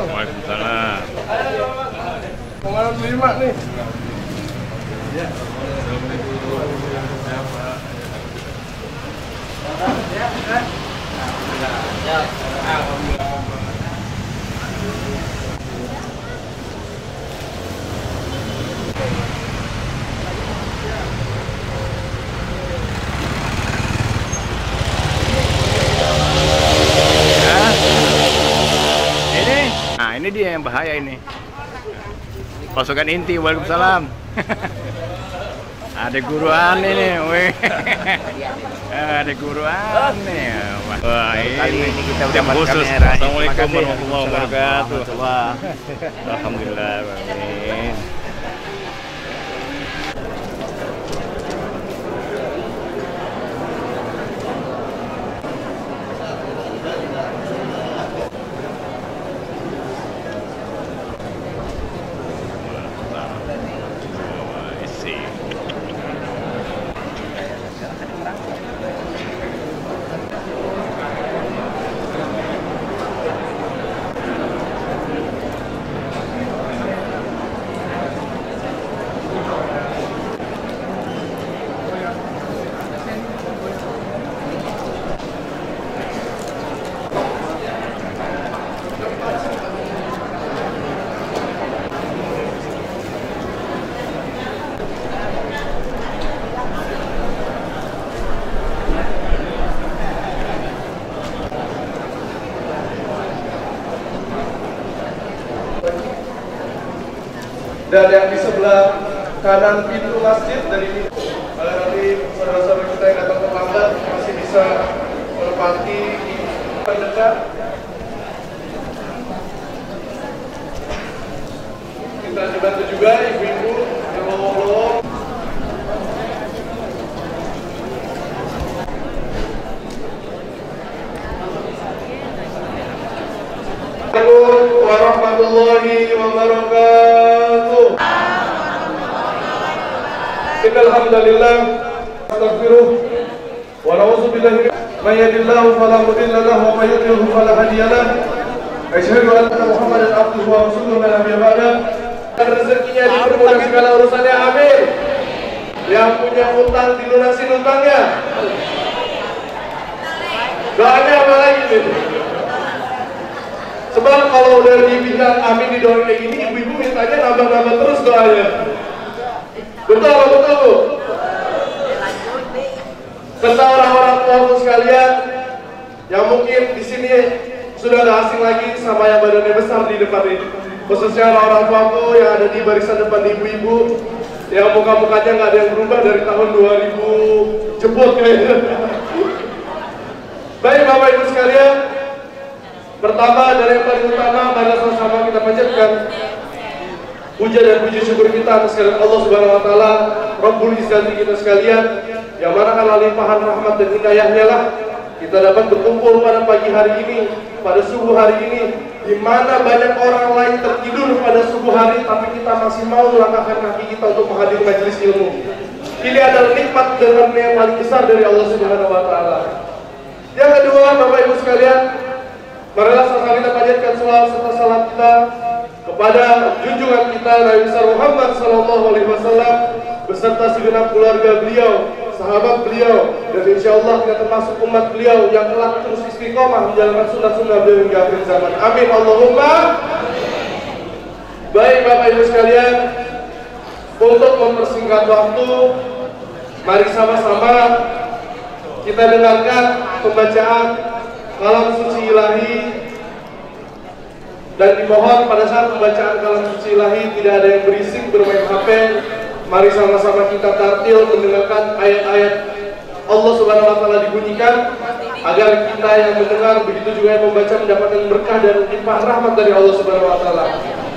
Waalaikumsalam. Pengaruh 5 nih. Ya. Ini dia yang bahaya ini. Pasukan inti. Waalaikumsalam. Ada guruan ini, weh. Ada guruan nih. Wah, ini kita udah khusus. Assalamualaikum warahmatullahi wabarakatuh. Alhamdulillah. Amin. Dan yang di sebelah kanan pintu masjid dari nanti saudara-saudara kita yang datang terlambat masih bisa menempati pendekat. Kita dibantu juga ibu-ibu yang lowong-lowong. Assalamualaikum warahmatullahi wabarakatuh. Innal hamdalillah astaghfiruh wa na'udzu billahi may yahdihillahu fala mudilla lahu wa may yudlil fala hadiya lahu. Asyhadu anna Muhammadan abduhu wa rasuluhu la nabiyya ba'da. Rezekinya dipermudah segala urusannya, amin. Yang punya utang dilunasin utangnya. Doanya apa lagi nih? Sebab kalau udah dibilang amin di doa kayak gini, ibu-ibu mintanya nambah-nambah terus doanya. Betul apa betul, Bu? Serta orang-orang tuaku sekalian yang mungkin di sini sudah ada asing lagi sama yang badannya besar di depan ini. Khususnya orang tuaku yang ada di barisan depan ibu-ibu yang muka-mukanya nggak ada yang berubah dari tahun 2000 jebot kayaknya. Baik Bapak Ibu sekalian, pertama dari yang paling utama, mari sama-sama kita panjatkan puja dan puji syukur kita atas kehadirat Allah Subhanahu wa taala, Rabbul Izzati kita sekalian, yang mana karena limpahan rahmat dan hidayahnya lah kita dapat berkumpul pada pagi hari ini, pada subuh hari ini, di mana banyak orang lain tertidur pada subuh hari, tapi kita masih mau melangkahkan kaki kita untuk menghadiri majelis ilmu. Ini adalah nikmat dan karunia yang paling besar dari Allah Subhanahu wa taala. Yang kedua, Bapak Ibu sekalian, marilah sama kita panjatkan selawat serta salam kita kepada junjungan kita Nabi besar Muhammad sallallahu alaihi wasallam beserta segenap keluarga beliau, sahabat beliau, dan insya Allah kita termasuk umat beliau yang telah terus istiqomah menjalankan sunnah-sunnah beliau hingga akhir zaman. Amin Allahumma. Baik Bapak Ibu sekalian, untuk mempersingkat waktu, mari sama-sama kita dengarkan pembacaan kalam suci ilahi, dan dimohon pada saat pembacaan kalam suci ilahi tidak ada yang berisik bermain HP. Mari sama-sama kita tartil mendengarkan ayat-ayat Allah Subhanahu wa taala dibunyikan agar kita yang mendengar begitu juga yang membaca mendapatkan berkah dan limpah rahmat dari Allah Subhanahu wa taala.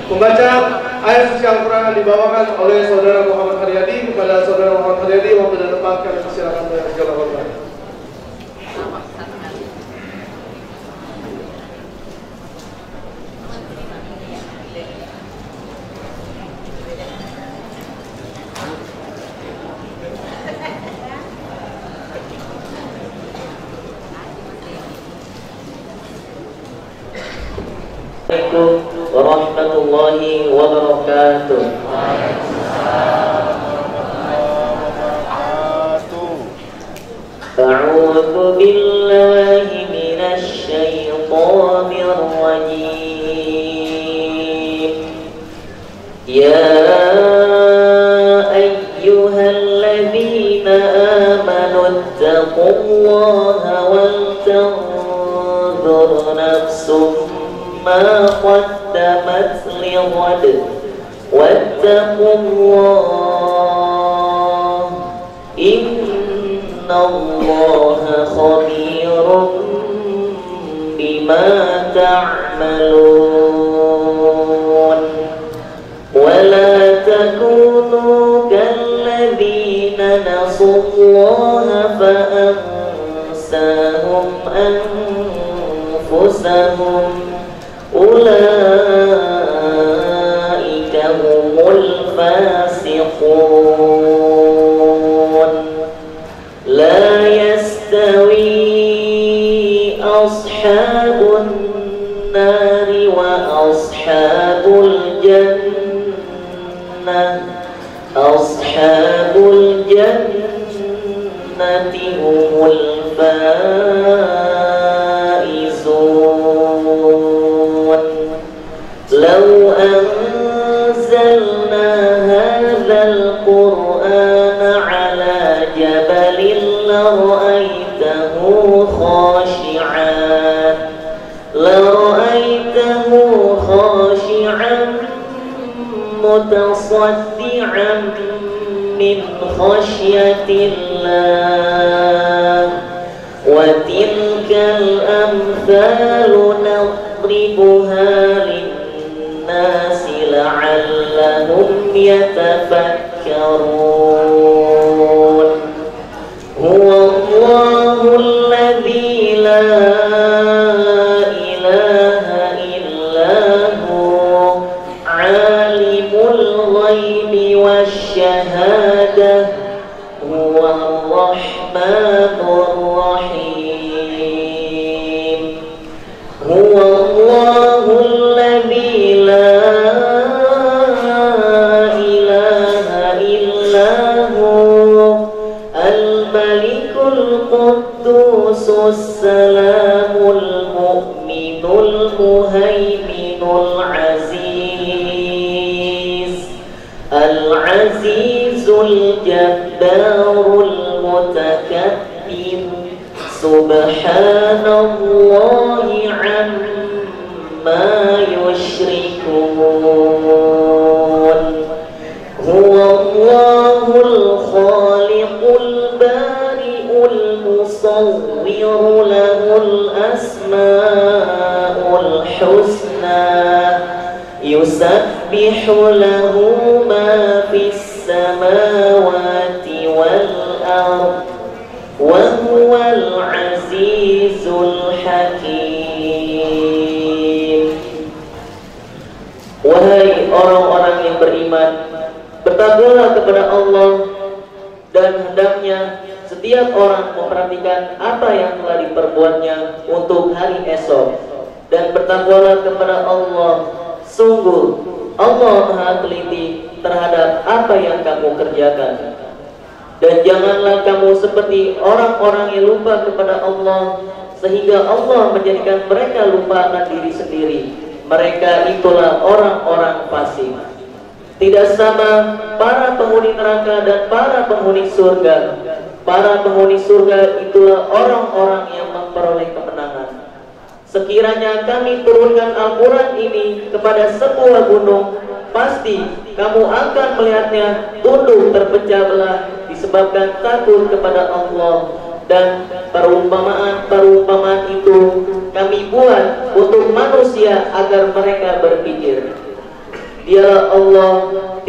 Pembacaan ayat suci Al-Qur'an dibawakan oleh saudara Muhammad Haryadi. Kepada saudara Muhammad Haryadi waktu dan tempat kami persilakan dengan segala hormat. Assalamualaikum warahmatullahi wabarakatuh. A'udzu billahi minasy syaithanir rajim. Ya ayyuhalladzina amanu taqullaha wal tanzur nafsum ma qaddamat lighad wattaqullah innallaha khabirun bima ta'malun wa la takunu kalladzina nasullaha fa ansahum anfusahum ulaika humul fasiqun la yastawi ashabun nari wa ashabul jannati humul faizun law anzalna hadzal qur'ana ala jabalin lara'aytahu khashi'an mutasaddi'an min khasyatillah wa tilkal amthalu nadribuha linnasi la'allahum yatafakkarun huwallahu alladzi la ilaha illa hu alimul ghaibi wasyahadah huwar rahmanur rahim huwallahu alladzi la ilaha illa hu al-malikul quddusus salamul mu'minul muhaiminul al-azizul jabbarul mutakabbir subhanallahi amma yushrikun huwallahul khaliqul bari'ul musawwir lahul asmaul husna yusabbihu lahu ma fis samawati wal ard wa huwal azizul hakim. Wahai orang-orang yang beriman, bertakwalah kepada Allah dan hendaknya setiap orang memperhatikan apa yang telah diperbuatnya untuk hari esok, dan bertakwalah kepada Allah. Sungguh Allah Maha teliti terhadap apa yang kamu kerjakan. Dan janganlah kamu seperti orang-orang yang lupa kepada Allah, sehingga Allah menjadikan mereka lupa akan diri sendiri. Mereka itulah orang-orang fasik. Tidak sama para penghuni neraka dan para penghuni surga. Para penghuni surga itulah orang-orang yang memperoleh kemenangan. Sekiranya kami turunkan Al-Quran ini kepada sebuah gunung, pasti kamu akan melihatnya tunduk terpecah belah disebabkan takut kepada Allah. Dan perumpamaan itu kami buat untuk manusia agar mereka berpikir. Dialah Allah,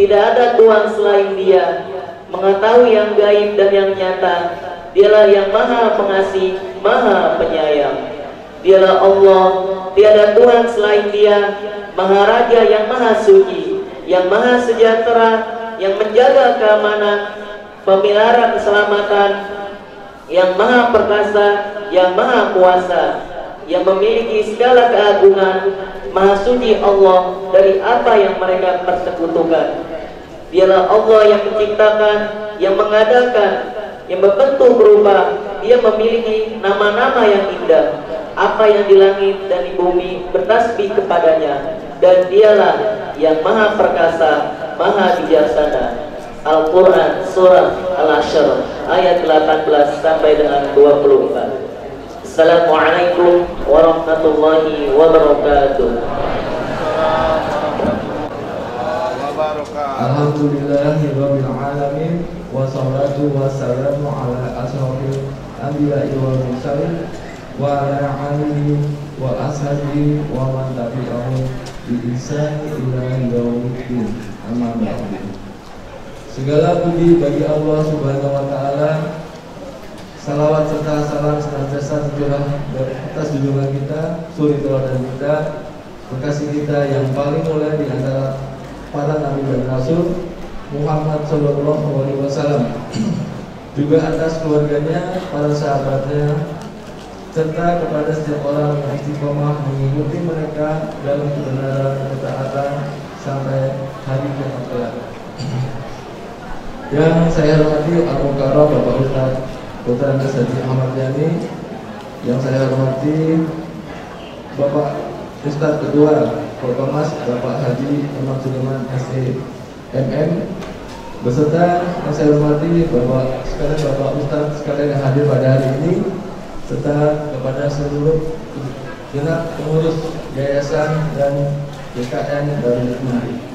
tidak ada Tuhan selain Dia, mengetahui yang gaib dan yang nyata. Dialah yang Maha Pengasih, Maha Penyayang. Dialah Allah, tiada Tuhan selain Dia, Maharaja yang Maha Suci, yang Maha Sejahtera, yang menjaga keamanan, pemelihara keselamatan, yang Maha Perkasa, yang Maha Kuasa, yang memiliki segala keagungan, Maha suci Allah dari apa yang mereka persekutukan. Dialah Allah yang menciptakan, yang mengadakan, yang membentuk berupa. Dia memiliki nama-nama yang indah. Apa yang di langit dan di bumi bertasbih kepadanya. Dan dialah yang maha perkasa, maha bijaksana. Al-Quran Surah Al-Ashr ayat 18 sampai dengan 24. Assalamualaikum warahmatullahi wabarakatuh. Alhamdulillahirabbil alamin wassalatu wassalamu ala asyrofil anbiya'i wal mursalin wa ala alihi wa ashabihi wa man tabi'ahum bi ihsan ila yaumiddin. Amma ba'du. Segala puji bagi Allah Subhanahu wa taala. Salawat serta salam senantiasa tercurah dari atas junjungan kita, suri teladan kita, kekasih kita yang paling mulia di antara para nabi dan rasul, Muhammad sallallahu alaihi wasallam. Juga atas keluarganya, para sahabatnya, serta kepada setiap orang yang istiqomah mengikuti mereka dalam kebenaran dan ketaatan sampai hari kiamat kelak. Yang saya hormati Al-Mukarram Bapak Ustaz Putra Haji Ahmad Yani, yang saya hormati Bapak Ustaz Ketua Forkomas Bapak Haji Imam Sulaiman SEMM, beserta yang saya hormati Bapak sekalian, Bapak Ustaz sekalian yang hadir pada hari ini, serta kepada seluruh genap pengurus yayasan dan GKN Darul Hikmah.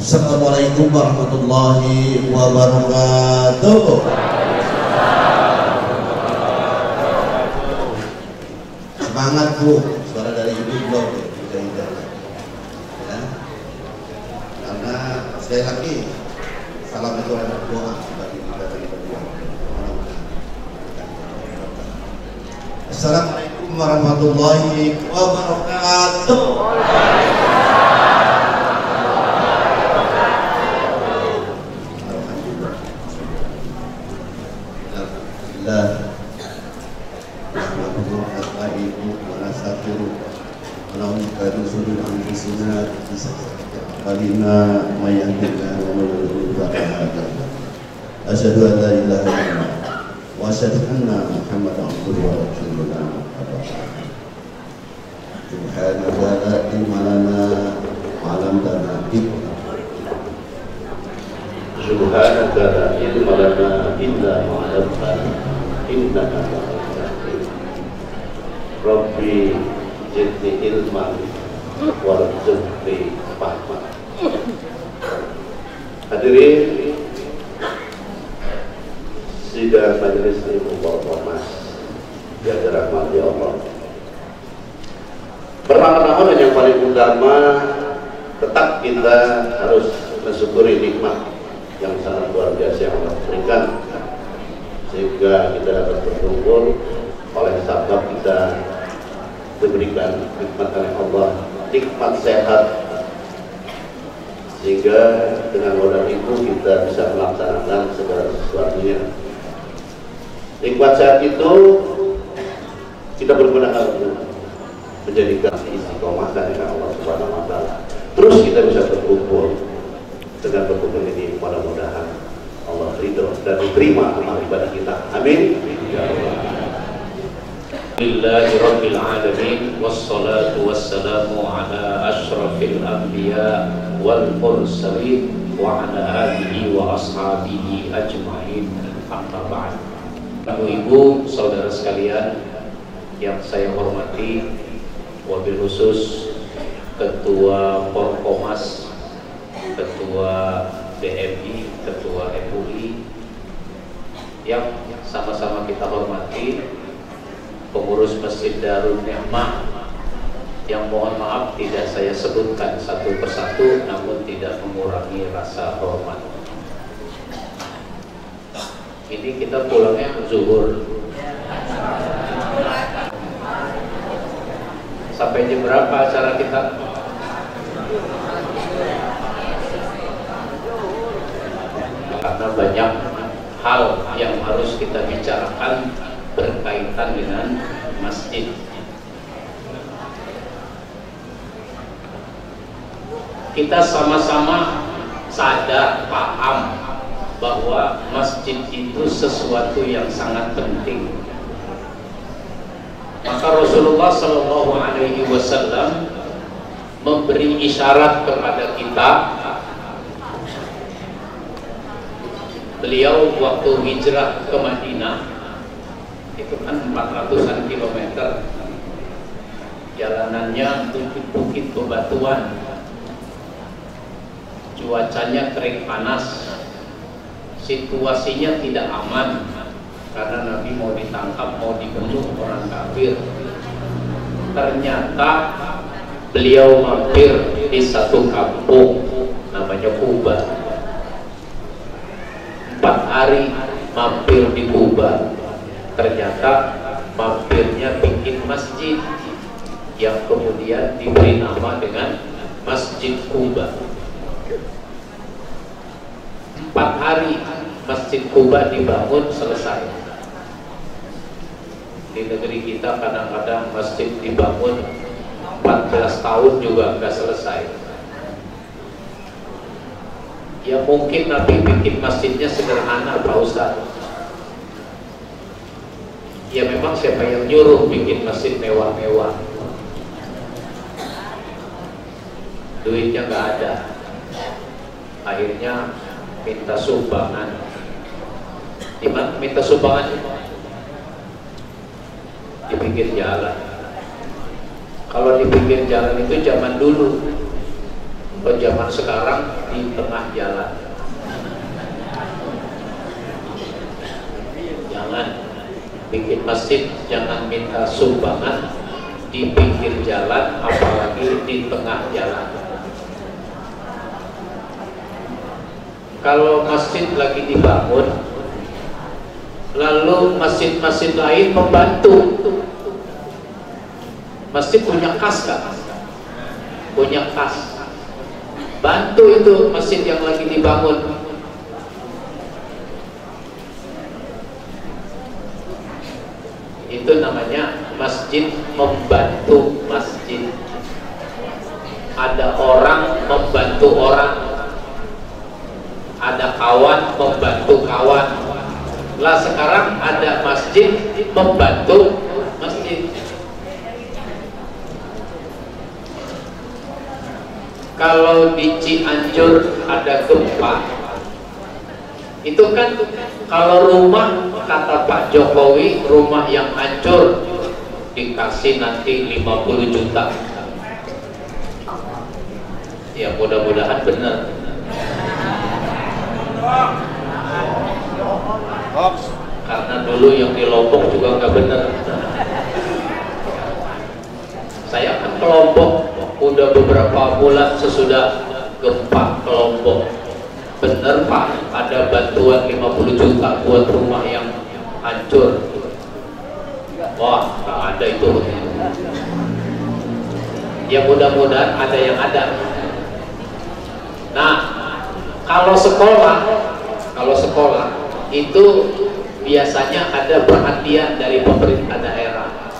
Assalamualaikum warahmatullahi wabarakatuh. Semangat Bu, suara dari Ibu belum ya? Karena sekali lagi salam itu adalah doa bagi kita dari berdua. Assalamualaikum warahmatullahi wabarakatuh. Asyhadu an la ilaha illallah wa asyhadu anna Muhammadan abduhu wa rasuluh. Subhanaka la ilma lana ma 'allamtana Subhanaka la ilma lana illa ma 'allamtana innaka antal alim. Rabbi zidni ilman warzuqni fahman. Hadirin sidang majelis ilmu Forkomas yang dirahmati Allah. Pertama-tama dan yang paling utama, tetap kita harus mensyukuri nikmat yang sangat luar biasa yang Allah berikan, sehingga kita dapat berkumpul oleh sabab kita diberikan nikmat oleh Allah, nikmat sehat, sehingga dengan modal itu kita bisa melaksanakan segala sesuatunya. Nikmat sehat itu kita bergunakan untuk menjadikan istiqomah dengan Allah Subhanahu wa taala. Terus kita bisa berkumpul. Dengan berkumpul ini mudah-mudahan Allah ridho dan diterima amal ibadah kita. Amin. Ya Allah. Bismillahirabbil alamin wassalatu wassalamu ala asyrafil anbiya wal mursalin wa ala alihi wa ashabihi ajmain. Amma ba'd. Ibu, saudara sekalian yang saya hormati, wabil khusus Ketua Forkomas, Ketua BMI, Ketua MUI, yang sama-sama kita hormati, pengurus Masjid Darul Ni'mah, yang mohon maaf tidak saya sebutkan satu persatu, namun tidak mengurangi rasa hormat. Ini kita pulangnya zuhur. Sampai jam berapa acara kita? Karena banyak hal yang harus kita bicarakan berkaitan dengan masjid. Kita sama-sama sadar, paham bahwa masjid itu sesuatu yang sangat penting. Maka Rasulullah Shallallahu Alaihi Wasallam memberi isyarat kepada kita. Beliau waktu hijrah ke Madinah itu kan 400-an kilometer, jalanannya bukit-bukit bebatuan, cuacanya kering panas, situasinya tidak aman karena Nabi mau ditangkap, mau dibunuh orang kafir. Ternyata beliau mampir di satu kampung namanya Kuba. 4 hari mampir di Kuba. Ternyata mampirnya bikin masjid yang kemudian diberi nama dengan Masjid Kuba. 4 hari Masjid Kuba dibangun, selesai. Di negeri kita kadang-kadang masjid dibangun 14 tahun juga nggak selesai. Ya mungkin Nabi bikin masjidnya sederhana, Pak Ustaz. Ya memang siapa yang nyuruh bikin masjid mewah-mewah? Duitnya nggak ada. Akhirnya minta sumbangan. Di mana minta sumbangan? Di pinggir jalan. Kalau di pinggir jalan itu zaman dulu. Kalau zaman sekarang di tengah jalan. Jangan bikin masjid, jangan minta sumbangan di pinggir jalan, apalagi di tengah jalan. Kalau masjid lagi dibangun, lalu masjid-masjid lain membantu. Masjid punya kas kan? Punya kas. Bantu itu masjid yang lagi dibangun. Itu namanya masjid membantu masjid. Ada orang membantu orang, ada kawan membantu kawan. Lah sekarang ada masjid membantu masjid. Kalau di Cianjur ada gempa, itu kan kalau rumah, kata Pak Jokowi, rumah yang hancur dikasih nanti 50 juta. Ya mudah-mudahan benar. Karena dulu yang di Lombok juga nggak benar. Saya kan ke Lombok udah beberapa bulan sesudah gempa ke Lombok. Bener Pak, ada bantuan 50 juta buat rumah yang hancur. Wah, nggak ada itu. Ya mudah-mudahan ada yang ada. Nah, kalau sekolah itu biasanya ada perhatian dari pemerintah daerah.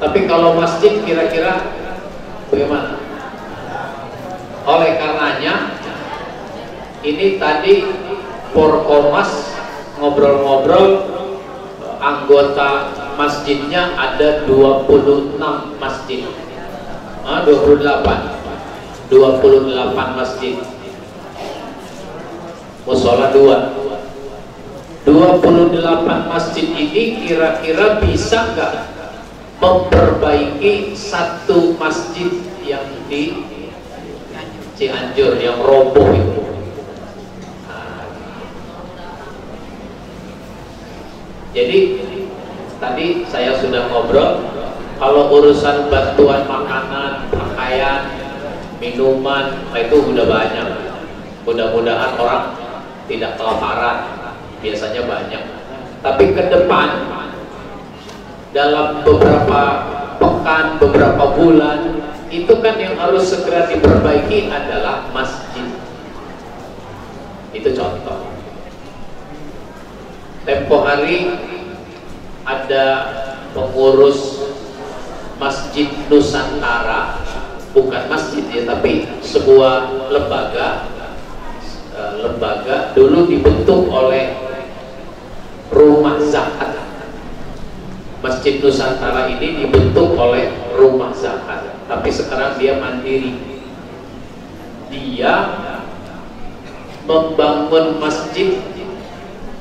Tapi kalau masjid kira-kira bagaimana? Oleh karenanya ini tadi Porkomas ngobrol-ngobrol, anggota masjidnya ada 26 masjid. 28 masjid. Mushola 2. 28 masjid ini kira-kira bisa nggak memperbaiki satu masjid yang di Cianjur yang roboh itu? Jadi tadi saya sudah ngobrol, kalau urusan bantuan makanan, pakaian, minuman, itu udah banyak. Mudah-mudahan orang tidak kelaparan, biasanya banyak. Tapi ke depan, dalam beberapa pekan, beberapa bulan, itu kan yang harus segera diperbaiki adalah masjid. Itu contoh. tempo hari ada pengurus Masjid Nusantara, bukan masjid ya, tapi sebuah lembaga dulu dibentuk oleh Rumah Zakat. Masjid Nusantara ini dibentuk oleh Rumah Zakat, tapi sekarang dia mandiri. Dia membangun masjid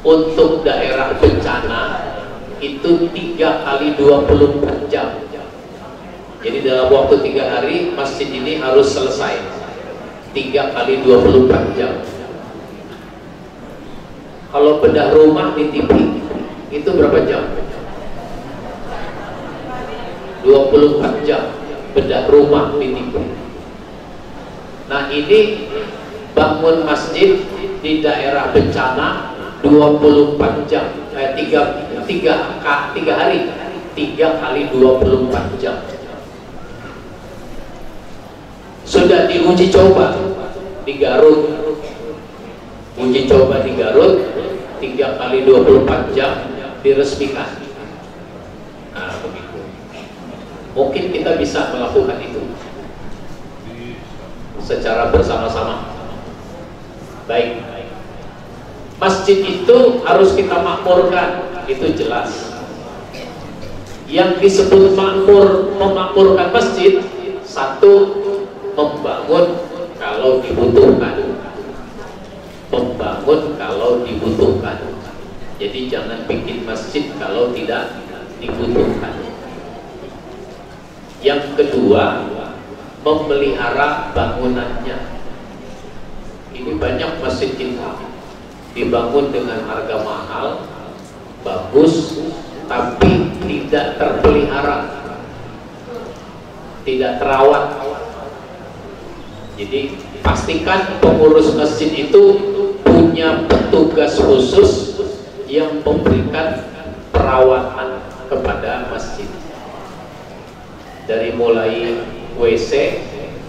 untuk daerah bencana itu 3 kali 24 jam. Jadi dalam waktu 3 hari masjid ini harus selesai 3 kali 24 jam. Kalau bedah rumah di TV itu berapa jam? 24 jam bedah rumah di TV. Nah, ini bangun masjid di daerah bencana 24 jam, 3 hari, 3 kali 24 jam. Sudah diuji coba di Garut, uji coba di Garut 3 kali 24 jam diresmikan. Nah, begitu. Mungkin kita bisa melakukan itu secara bersama-sama. Baik, masjid itu harus kita makmurkan, itu jelas. Yang disebut memakmurkan masjid, satu, membangun kalau dibutuhkan, membangun kalau dibutuhkan. Jadi jangan bikin masjid kalau tidak dibutuhkan. Yang kedua, memelihara bangunannya. Ini banyak masjid kita dibangun dengan harga mahal, bagus, tapi tidak terpelihara, tidak terawat. Jadi pastikan pengurus masjid itu punya petugas khusus yang memberikan perawatan kepada masjid, dari mulai WC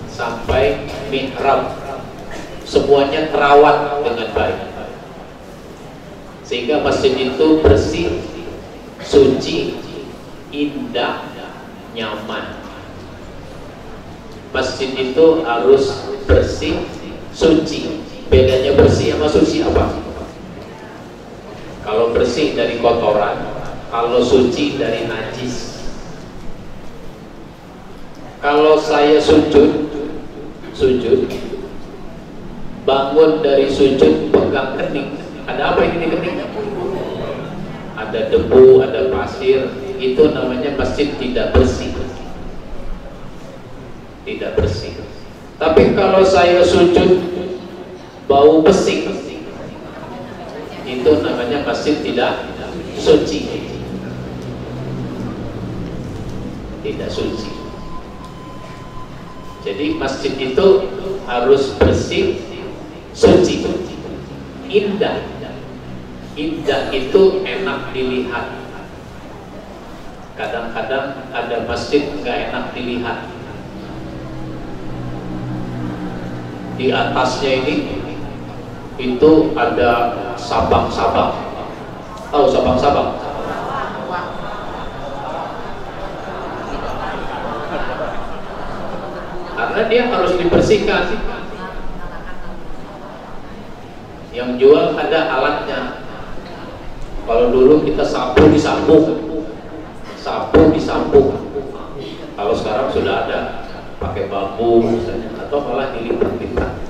sampai mihrab, semuanya terawat dengan baik sehingga masjid itu bersih, suci, indah, nyaman. Masjid itu harus bersih, suci. Bedanya bersih sama suci apa? Kalau bersih dari kotoran, kalau suci dari najis. Kalau saya sujud, bangun dari sujud pegang kening, ada apa ini di kening? Ada debu, ada pasir, itu namanya masjid tidak bersih. Tidak bersih. Tapi kalau saya sujud bau pesing, itu namanya masjid tidak suci. Tidak suci. Jadi masjid itu harus bersih, suci, indah. Indah itu enak dilihat. Kadang-kadang ada masjid nggak enak dilihat. Di atasnya ini itu ada sabang-sabang. Tahu sabang-sabang? Karena dia harus dibersihkan. Yang jual ada alatnya. Kalau dulu kita sapu disambung, kalau sekarang sudah ada pakai bambu misalnya, atau malah dilipat-lipat.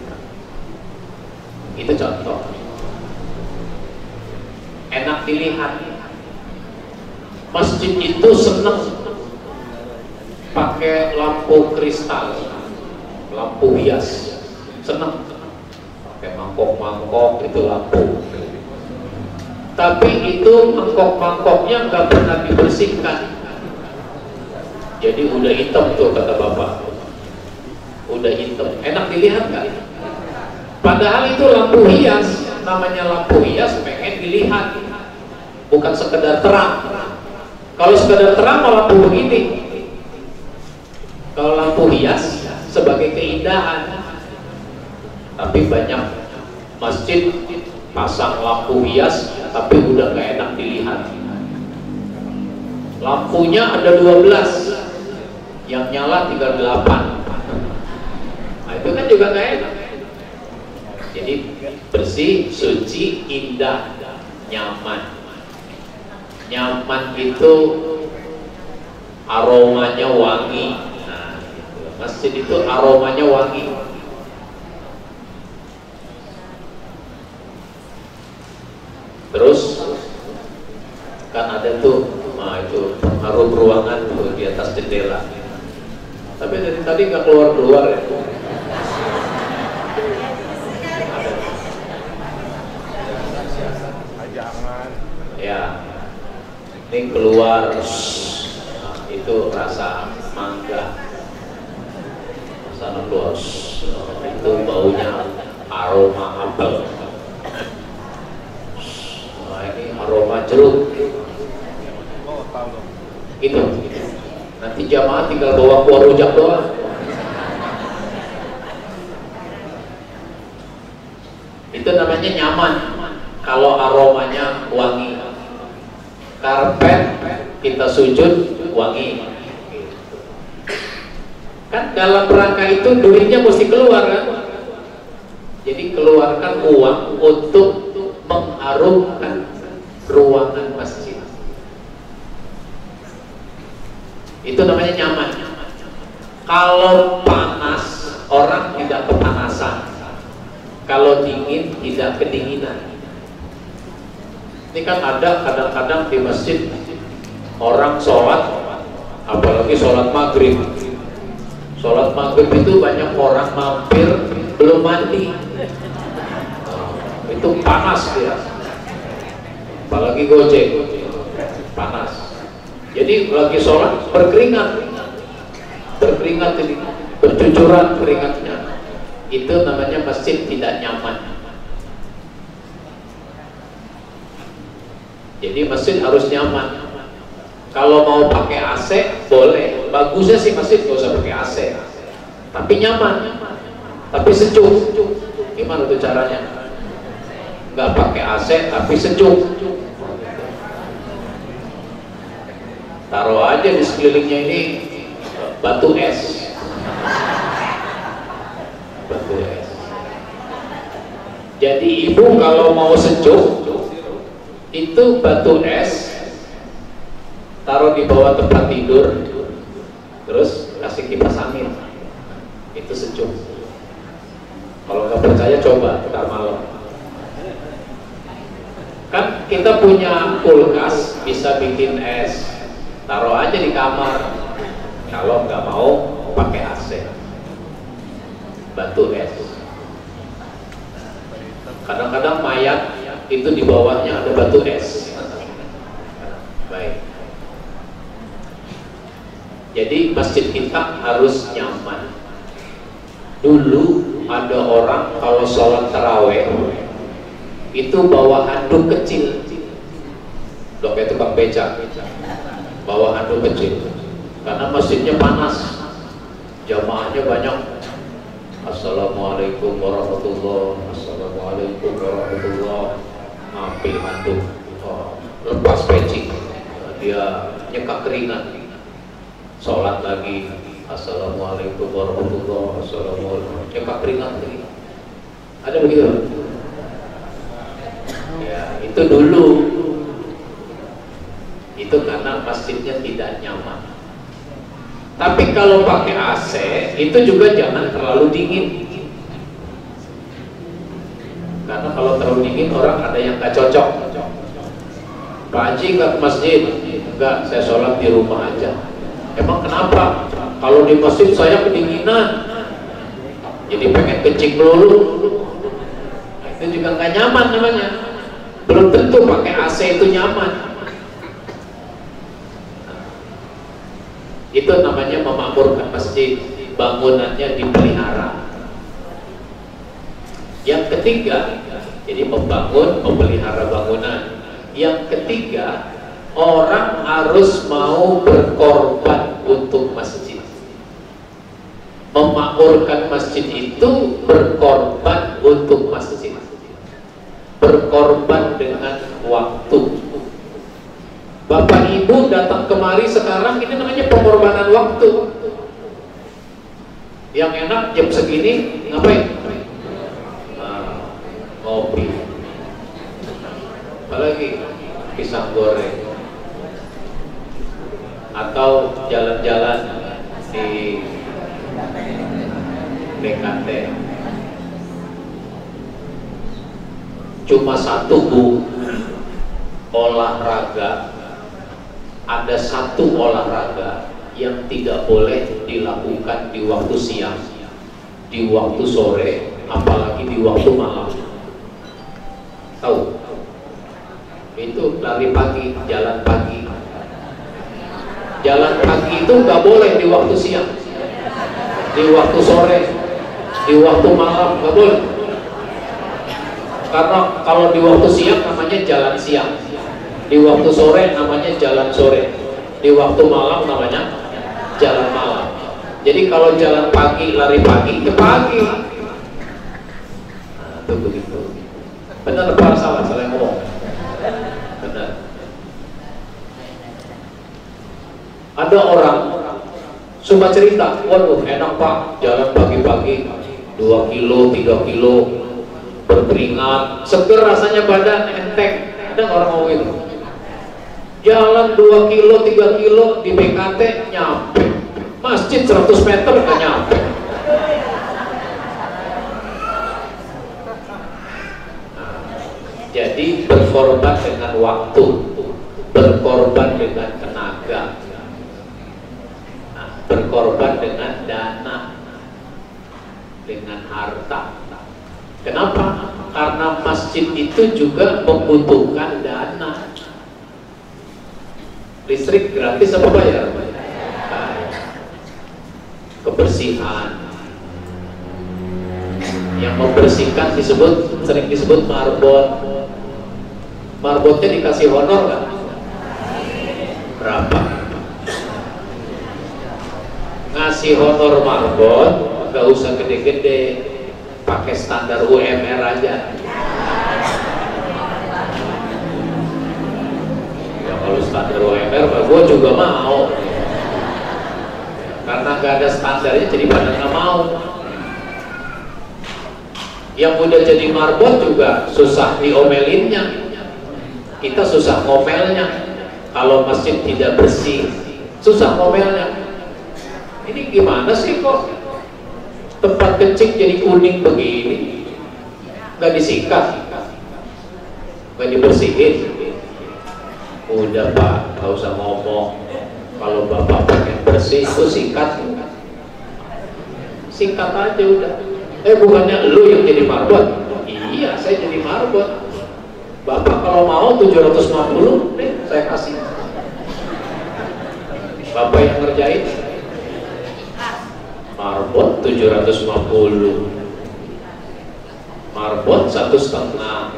Itu contoh. Enak dilihat. Masjid itu senang pakai lampu kristal, lampu hias, senang pakai mangkok-mangkok itu lampu. Tapi itu mangkok-mangkoknya nggak pernah dibersihkan, jadi udah hitam tuh kata bapak, udah hitam. Enak dilihat nggak? Padahal itu lampu hias, namanya lampu hias pengen dilihat, bukan sekedar terang. Kalau sekedar terang mau lampu begini. Kalau lampu hias sebagai keindahan. Tapi banyak masjid pasang lampu hias tapi udah gak enak lampunya ada 12, yang nyala tinggal 8. Nah, itu kan juga nggak enak. Jadi bersih, suci, indah, nyaman. Nyaman itu aromanya wangi. Nah, masjid itu aromanya wangi. Terus kan ada tuh, nah itu harum ruangan tuh di atas jendela. Tapi dari tadi nggak keluar ya. Ya, ini keluar. Nah, itu rasa mangga, rasa keluar. Itu baunya aroma apel. Nah, ini aroma jeruk. Itu. Nanti jamaah tinggal bawa kuah rujak doang. Itu namanya nyaman. Kalau aromanya wangi. Karpet kita sujud wangi. Kan dalam rangka itu duitnya mesti keluar kan. Jadi keluarkan uang untuk mengharumkan ruangan masjid. Itu namanya nyaman. Kalau panas, orang tidak kepanasan. Kalau dingin, tidak kedinginan. Ini kan ada kadang-kadang di masjid orang sholat, apalagi sholat maghrib. Sholat maghrib itu banyak orang mampir belum mandi. Itu panas dia. Apalagi gojek, panas. Jadi lagi sholat berkeringat ini, bercucuran keringatnya. Itu namanya masjid tidak nyaman. Jadi masjid harus nyaman. Kalau mau pakai AC boleh. Bagusnya sih masjid nggak usah pakai AC, tapi nyaman, tapi sejuk. Gimana tuh caranya? Nggak pakai AC tapi sejuk. Taruh aja di sekelilingnya ini batu es. Batu es. Jadi ibu kalau mau sejuk itu batu es taruh di bawah tempat tidur, terus kasih kipas angin, itu sejuk. Kalau nggak percaya coba ntar malam. Kan kita punya kulkas bisa bikin es, taruh aja di kamar. Kalau nggak mau pakai AC, batu es. Kadang-kadang mayat itu di bawahnya ada batu es. Baik. Jadi masjid kita harus nyaman. Dulu ada orang kalau sholat taraweh itu bawa handuk kecil, udah kayak tukang beca, bawa handuk kecil, karena masjidnya panas, jamaahnya banyak. Assalamualaikum warahmatullahi wabarakatuh. Assalamualaikum warahmatullahi wabarakatuh. Ambil handuk, lepas peci, dia nyekak keringat, sholat lagi. Assalamualaikum warahmatullahi wabarakatuh. Assalamualaikum, nyekak keringat lagi. Ada begitu? Ya, itu dulu. Itu karena masjidnya tidak nyaman. Tapi kalau pakai AC itu juga jangan terlalu dingin. Karena kalau terlalu dingin orang ada yang gak cocok. Pak Haji nggak ke masjid? Enggak, saya sholat di rumah aja. Emang kenapa? Kalau di masjid saya kedinginan, jadi pengen kencing dulu. Itu juga nggak nyaman namanya. Belum tentu pakai AC itu nyaman. Itu namanya memakmurkan masjid, bangunannya dipelihara. Yang ketiga, jadi membangun, memelihara bangunan. Yang ketiga, orang harus mau berkorban untuk masjid. Memakmurkan masjid itu berkorban untuk masjid. Berkorban dengan waktu. Bapak Ibu datang kemari sekarang, ini namanya pengorbanan waktu. Yang enak jam segini ngapain? Ngopi, apalagi pisang goreng, atau jalan-jalan di BKT. Cuma satu, Bu, olahraga. Ada satu olahraga yang tidak boleh dilakukan di waktu siang, di waktu sore, apalagi di waktu malam. Tahu? Itu lari pagi, jalan pagi. Jalan pagi itu nggak boleh di waktu siang, di waktu sore, di waktu malam nggak boleh. Karena kalau di waktu siang namanya jalan siang, di waktu sore namanya jalan sore, di waktu malam namanya jalan malam. Jadi kalau jalan pagi, lari pagi, ke pagi. Nah, itu begitu. Benar apa salah? Salah ngomong. Benar. Ada orang suka cerita, waduh enak Pak, jalan pagi-pagi 2 kilo, 3 kilo, berkeringat, seger rasanya badan, enteng. Ada orang ngomong itu. Jalan 2 kilo, 3 kilo di BKT nyampe. Masjid 100 meter nggak nyampe. Nah, jadi berkorban dengan waktu, berkorban dengan tenaga, nah, berkorban dengan dana, dengan harta. Kenapa? Karena masjid itu juga membutuhkan dana. Listrik gratis apa bayar? Kebersihan, yang membersihkan sering disebut marbot. Marbotnya dikasih honor nggak? Berapa? Ngasih honor marbot nggak usah gede-gede, pakai standar UMR aja. Kalau standar UMR, gue juga mau. Karena gak ada standarnya, jadi pada nggak mau. Yang udah jadi marbot juga susah diomelinnya. Kita susah ngomelnya. Kalau masjid tidak bersih, susah ngomelnya. Ini gimana sih kok tempat kecil jadi kuning begini? Gak disikat, gak dibersihin. Udah Pak, gak usah ngomong. Kalau Bapak pengen bersih itu sikat aja udah. Bukannya lu yang jadi marbot? Iya, saya jadi marbot. Bapak kalau mau 750 nih saya kasih. Bapak yang ngerjain marbot 750, marbot 1,5.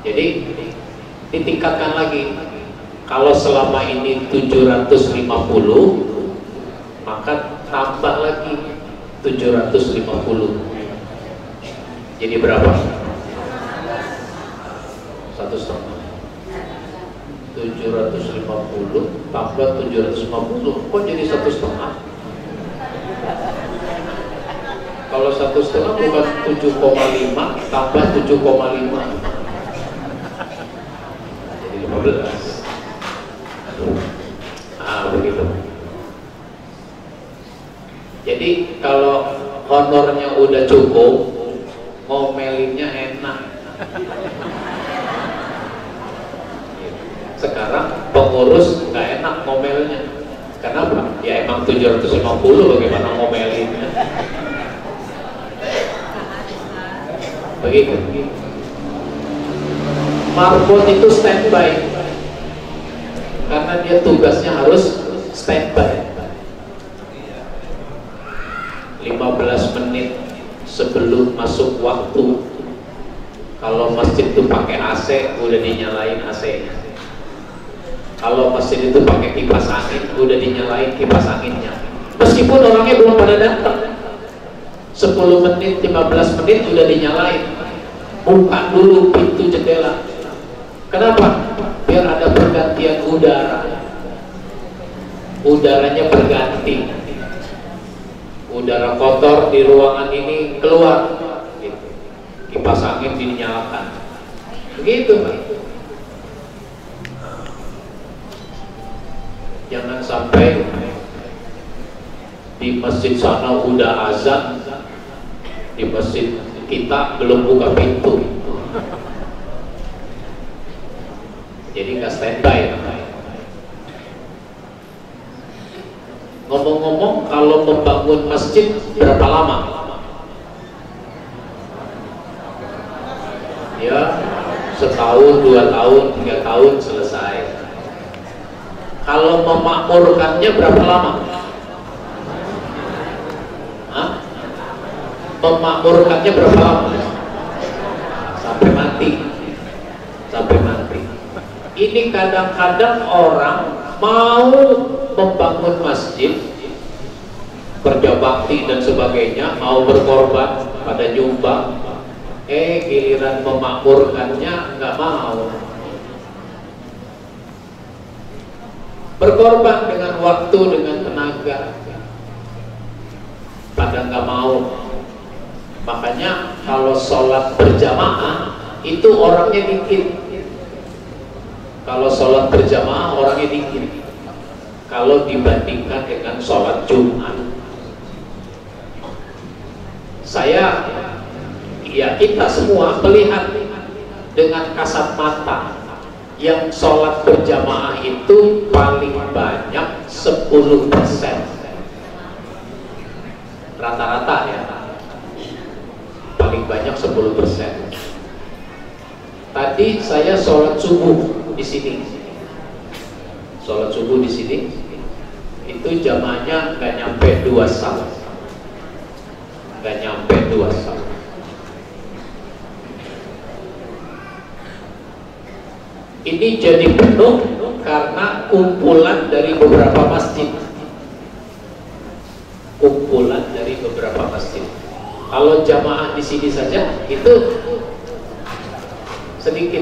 Jadi ditingkatkan lagi. Kalau selama ini 750, maka tambah lagi 750. Jadi berapa? 1,5. 750 tambah 750, kok jadi 1,5? Kalau 1,5 bukan 7,5 tambah 7,5. 15. Begitu. Jadi kalau honornya udah cukup, ngomelinnya enak. Sekarang pengurus nggak enak ngomelnya. Kenapa? Ya emang 750, bagaimana ngomelinnya? Begitu. Marbot itu standby. Karena dia tugasnya harus standby. 15 menit sebelum masuk waktu. Kalau masjid itu pakai AC, udah dinyalain AC-nya. Kalau masjid itu pakai kipas angin, udah dinyalain kipas anginnya. Meskipun orangnya belum pada datang, 10 menit, 15 menit udah dinyalain. Buka dulu pintu jendela. Kenapa? Biar ada pergantian udara. Udaranya berganti. Udara kotor di ruangan ini keluar. Gitu. Kipas angin dinyalakan. Begitu, Pak. Jangan sampai di masjid sana udah azan, di masjid kita belum buka pintu. Jadi nggak standby. Ngomong-ngomong, kalau membangun masjid berapa lama? Ya, setahun, 2 tahun, 3 tahun selesai. Kalau memakmurkannya berapa lama? Hah? Memakmurkannya berapa lama? Sampai mati. Sampai mati. Ini kadang-kadang orang mau membangun masjid, kerja bakti dan sebagainya, mau berkorban pada nyumbang, giliran memakmurkannya nggak mau. Berkorban dengan waktu, dengan tenaga, pada nggak mau. Makanya kalau sholat berjamaah itu orangnya dikit. Kalau sholat berjamaah orangnya dikit. Kalau dibandingkan dengan sholat Jumat, kita semua melihat dengan kasat mata yang sholat berjamaah itu paling banyak 10%, rata-rata ya, paling banyak 10%. Tadi saya sholat subuh di sini. Sholat subuh di sini itu jamaahnya nggak nyampe 2 saf, nggak nyampe 2 saf. Ini jadi penuh karena kumpulan dari beberapa masjid. Kumpulan dari beberapa masjid. Kalau jamaah di sini saja itu sedikit.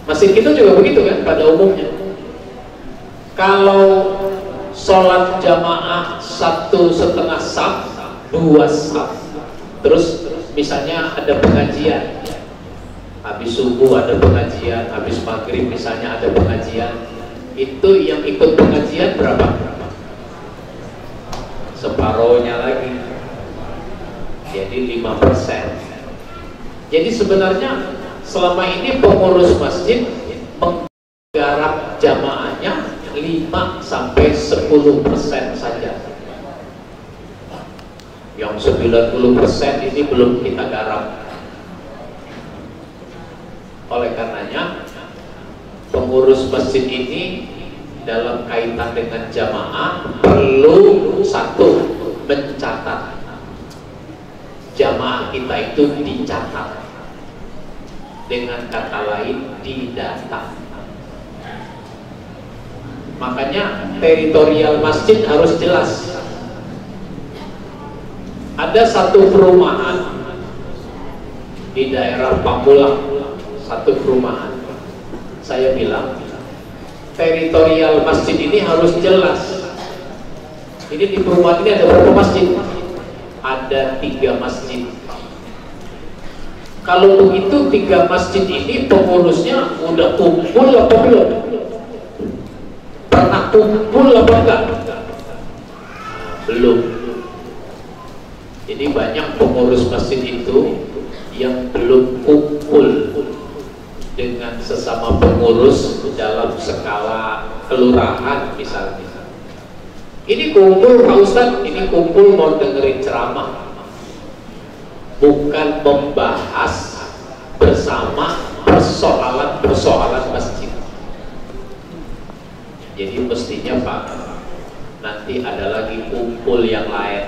Masjid kita juga begitu kan pada umumnya. Kalau sholat jamaah 1,5 saf, 2 saf, terus misalnya ada pengajian, habis subuh ada pengajian, habis maghrib misalnya ada pengajian, itu yang ikut pengajian berapa? Separohnya lagi, jadi 5%. Jadi sebenarnya selama ini pengurus masjid menggarap jamaahnya 5-10% saja. Yang 90% ini belum kita garap. Oleh karenanya pengurus masjid ini dalam kaitan dengan jamaah perlu satu, mencatat. Jamaah kita itu dicatat. Dengan kata lain, didata. Makanya teritorial masjid harus jelas. Ada satu perumahan di daerah Pamulang, satu perumahan. Saya bilang teritorial masjid ini harus jelas. Ini di perumahan ini ada berapa masjid? Ada 3 masjid. Kalau begitu 3 masjid ini pengurusnya udah kumpul apa belum? Pernah kumpul apa enggak? Belum. Jadi banyak pengurus masjid itu yang belum kumpul dengan sesama pengurus dalam skala kelurahan misalnya. Ini kumpul Pak Ustadz, ini kumpul mau dengerin ceramah, bukan membahas bersama persoalan-persoalan masjid. Jadi mestinya Pak, nanti ada lagi kumpul yang lain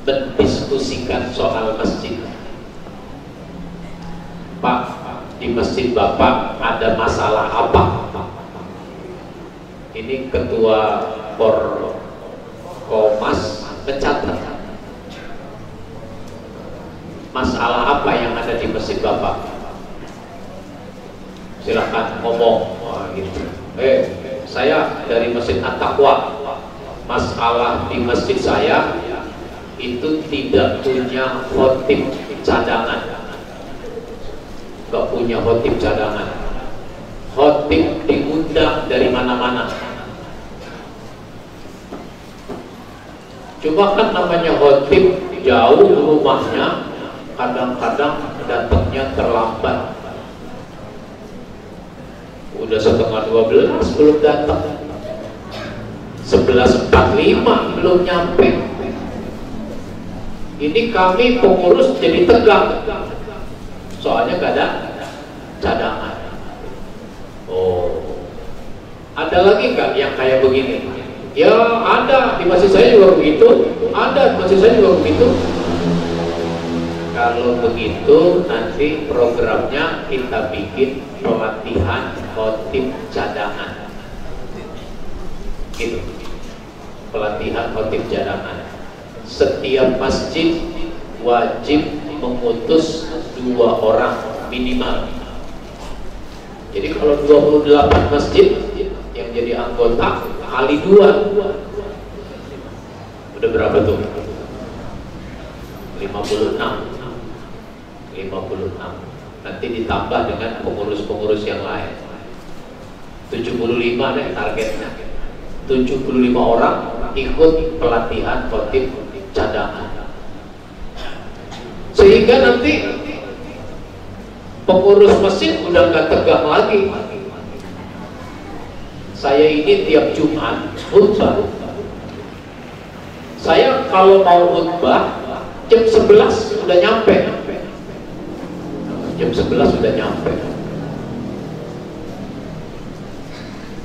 mendiskusikan soal masjid. Pak, di masjid Bapak ada masalah apa? Ini ketua Porkomas mencatat masalah apa yang ada di masjid Bapak. Silahkan ngomong. Wah, gitu. Saya dari Masjid At-Taqwa. Masalah di masjid saya itu tidak punya khotib cadangan, nggak punya khotib cadangan. Khotib diundang dari mana-mana. Cuma kan namanya khotib jauh rumahnya, kadang-kadang datangnya terlambat. Udah 11:30 belum datang. 11:45 belum nyampe. Ini kami pengurus jadi tegang, soalnya gak ada cadangan. Oh, ada lagi nggak yang kayak begini? Ya ada, di masjid saya juga begitu. Ada, di masjid saya juga begitu. Kalau begitu nanti programnya kita bikin pelatihan khotib cadangan. Gitu. Pelatihan khotib cadangan. Setiap masjid wajib mengutus 2 orang minimal. Jadi kalau 28 masjid yang jadi anggota kali 2, udah berapa tuh? 56. Nanti ditambah dengan pengurus-pengurus yang lain. 75 deh targetnya. 75 orang ikut pelatihan khotib cadangan. Sehingga nanti pengurus masjid udah gak tegang lagi. Saya ini tiap Jumat khutbah. Saya kalau mau khutbah jam 11 udah nyampe. Jam 11 sudah nyampe.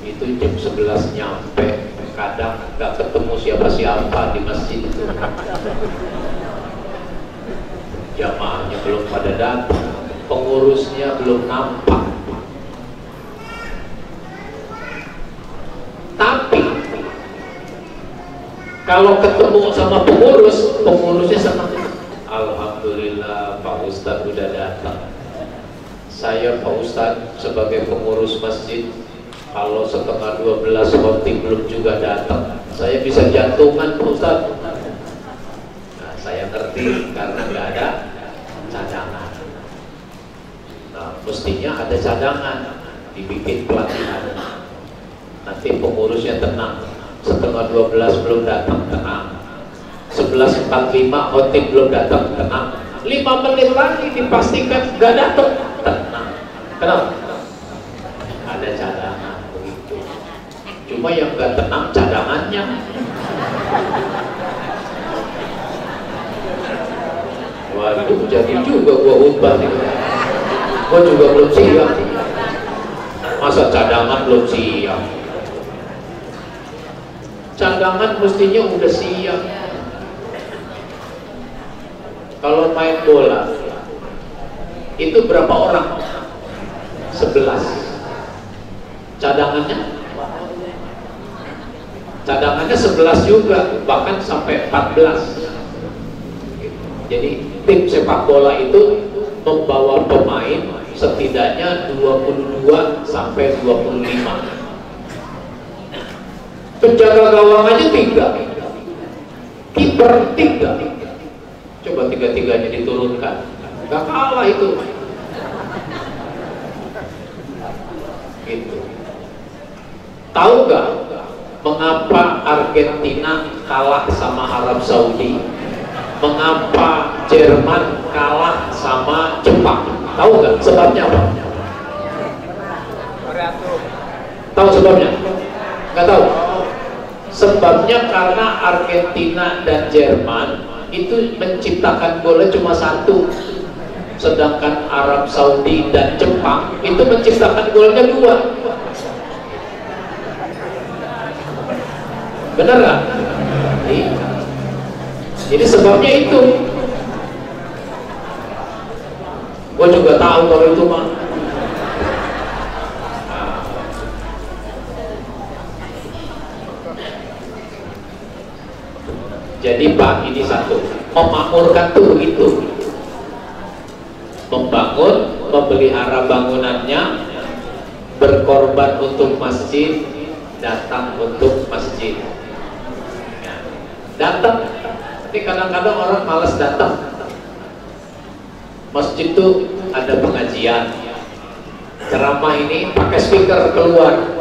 Itu jam 11 nyampe, kadang gak ketemu siapa-siapa di masjid itu. Jamaahnya belum pada datang, pengurusnya belum nampak. Tapi kalau ketemu sama pengurusnya senang. Alhamdulillah Pak Ustadz udah datang. Saya Pak Ustadz sebagai pengurus masjid, kalau 11:30 khotib belum juga datang, saya bisa jantungan Pak Ustadz. Nah, saya ngerti karena nggak ada cadangan. Nah, mestinya ada cadangan, dibikin pelatihan. Nanti pengurusnya tenang. 11:30 belum datang, tenang. 11:45 khotib belum datang, tenang. 5 menit lagi dipastikan nggak datang, tenang. Kenapa? Ada cadangan begitu. Cuma yang nggak tenang cadangannya. Waduh, jadi juga gua khutbah nih. Gua juga belum siap. Masa cadangan belum siap? Cadangan mestinya udah siap. Kalau main bola itu berapa orang? 11. Cadangannya 11 juga, bahkan sampai 14. Jadi tim sepak bola itu membawa pemain setidaknya 22 sampai 25. Penjaga gawang aja 3, kiper 3. Coba 3-3-nya diturunkan, gak kalah itu. Gitu. Tahu gak mengapa Argentina kalah sama Arab Saudi? Mengapa Jerman kalah sama Jepang? Tahu gak sebabnya apa? Tahu sebabnya? Gak tahu. Sebabnya karena Argentina dan Jerman itu menciptakan golnya cuma 1, sedangkan Arab Saudi dan Jepang itu menciptakan golnya 2. Benar nggak? Jadi sebabnya itu. Gue juga tahu kalau itu mah. Jadi Pak, ini satu, memakmurkan tuh begitu, membangun, memelihara bangunannya, berkorban untuk masjid, datang untuk masjid. Ya. Datang, tapi kadang-kadang orang malas datang. Masjid itu ada pengajian, ceramah ini pakai speaker keluar.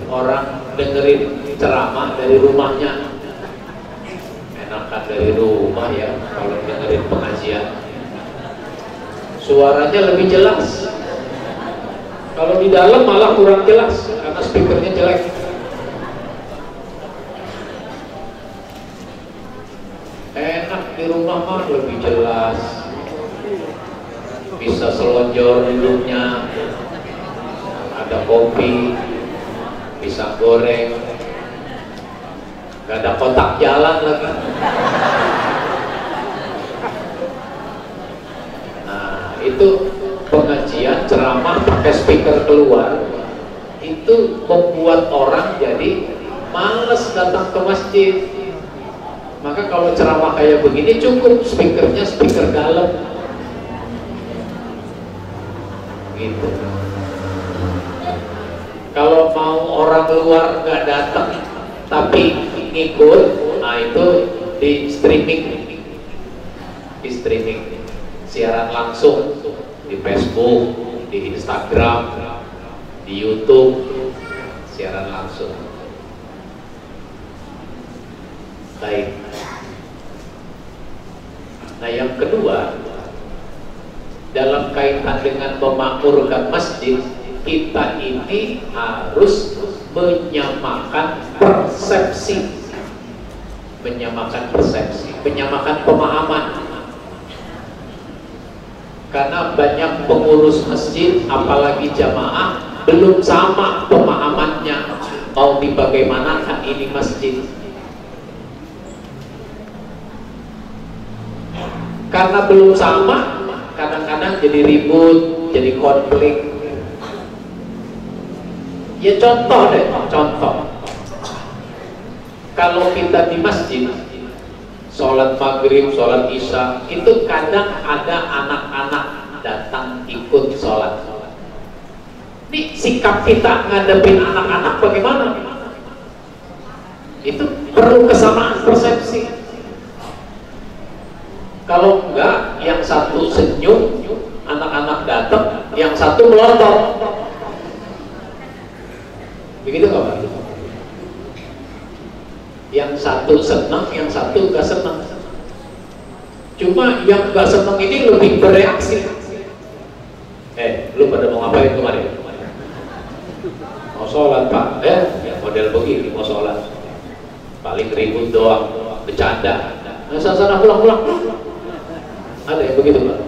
Orang dengerin ceramah dari rumahnya. Enakan dari rumah ya kalau dengerin pengajian. Suaranya lebih jelas. Kalau di dalam malah kurang jelas karena speakernya jelek. Enak di rumah mah lebih jelas. Bisa selonjor duduknya. Ada kopi, pisang goreng, gak ada kotak jalan lagi. Nah itu pengajian ceramah pakai speaker keluar, itu membuat orang jadi males datang ke masjid. Maka kalau ceramah kayak begini cukup speakernya speaker dalam gitu. Kalau mau orang luar nggak datang tapi ngikut, nah itu di streaming, siaran langsung di Facebook, di Instagram, di YouTube, siaran langsung. Baik. Nah yang kedua, dalam kaitan dengan memakmurkan masjid, kita ini harus menyamakan persepsi, menyamakan pemahaman. Karena banyak pengurus masjid, apalagi jamaah, belum sama pemahamannya mau dibagaimanakan ini masjid. Karena belum sama, kadang-kadang jadi ribut, jadi konflik. Ya contoh deh, contoh. Kalau kita di masjid, sholat maghrib, sholat isya, itu kadang ada anak-anak datang ikut sholat. Ini sikap kita ngadepin anak-anak bagaimana? Itu perlu kesamaan persepsi. Kalau enggak, yang satu senyum, anak-anak datang, yang satu melotot. Begitu nggak Pak? Yang satu senang, yang satu nggak senang. Cuma yang nggak senang ini lebih bereaksi. Lu pada mau ngapain kemarin? Mau sholat Pak? Yang model begini mau sholat. Paling ribut doang, bercanda. Nah, sana pulang. Ada yang begitu Pak?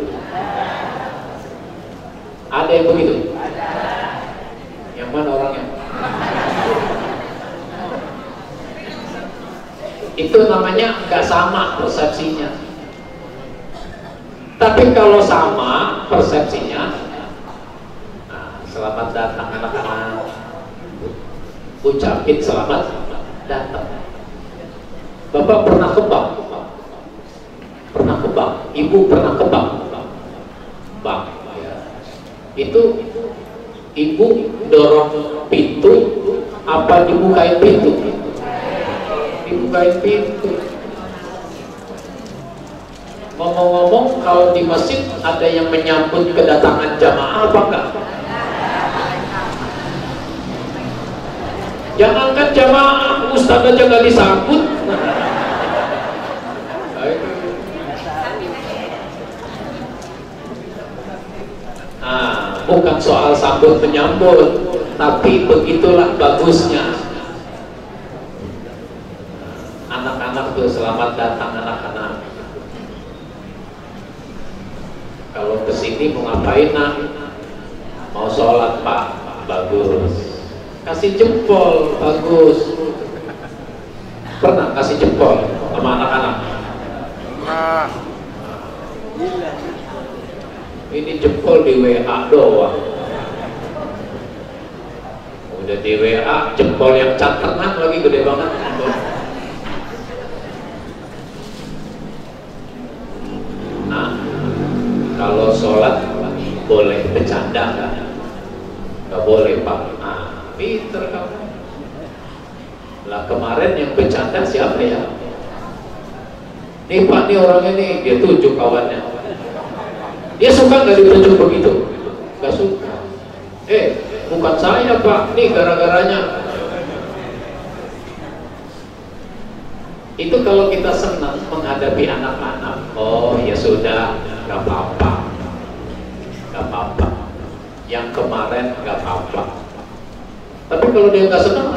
Ada yang begitu? Yang mana orangnya? Itu namanya nggak sama persepsinya. Tapi kalau sama persepsinya, nah, selamat datang anak-anak, ucapin selamat datang. Bapak pernah ke bank? Pernah ke bank? Ibu pernah ke bank? Bank ya. Itu ibu dorong pintu apa dibukain pintu? Dibukain pintu. Ngomong-ngomong, kalau di masjid ada yang menyambut kedatangan jamaah apa enggak? Jangankan jamaah, ustaz aja nggak disambut. Nah, bukan soal sambut menyambut, tapi begitulah bagusnya. Anak-anak tuh selamat datang anak-anak. Kalau kesini mau ngapain nak? Mau sholat Pak, bagus. Kasih jempol, bagus. Pernah kasih jempol sama anak-anak? Ini jempol di WA doang. Udah di WA, jempol yang cat tengah lagi gede banget. Nah, kalau sholat boleh bercanda kan? Nggak boleh Pak. Pinter kamu. Lah kemarin yang bercanda siapa ya? Nih Pak, nih orangnya nih, dia tunjuk kawannya. Dia suka nggak ditunjuk begitu? Nggak suka. Bukan saya Pak, nih gara-garanya. Itu kalau kita senang menghadapi anak-anak, oh ya sudah, nggak apa-apa, nggak apa-apa. Yang kemarin nggak apa-apa. Tapi kalau dia nggak senang,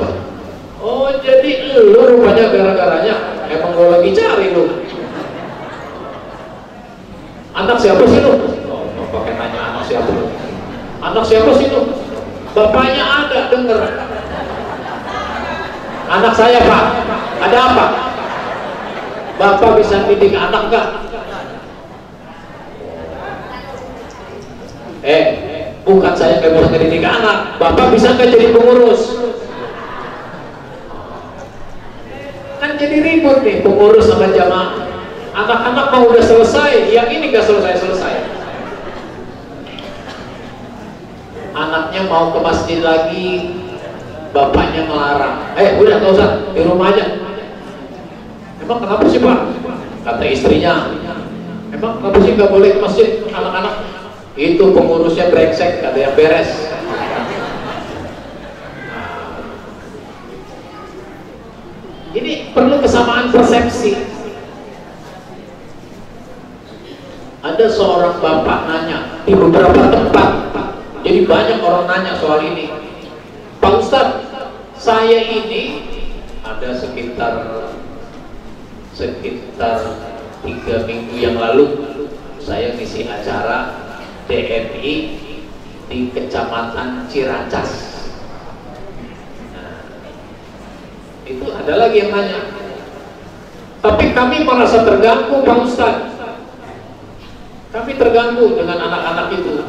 oh jadi lu rupanya gara-garanya, emang lo lagi cari lu. Anak siapa sih lu? Oh, pakai nanya anak siapa lu? Anak siapa sih lu? Bapaknya ada, denger. Anak saya Pak, ada apa? Bapak bisa didik anak gak? Bukan saya gak bisa didik anak. Bapak bisa gak jadi pengurus? Kan jadi ribut nih pengurus sama jamaah. Anak-anak mau udah selesai, yang ini gak selesai-selesai. Anaknya mau ke masjid lagi, bapaknya melarang. Udah gak usah, di rumah aja. Emang kenapa sih Pak? Kata istrinya, emang kenapa sih gak boleh ke masjid anak-anak? Itu pengurusnya brengsek, ada yang beres. Ini perlu kesamaan persepsi. Ada seorang bapak nanya di beberapa tempat, jadi banyak orang nanya soal ini. Pak Ustadz, saya ini ada sekitar 3 minggu yang lalu saya ngisi acara DMI di Kecamatan Ciracas. Nah, itu ada lagi yang nanya, tapi kami merasa terganggu Pak Ustadz. Kami terganggu dengan anak-anak itu.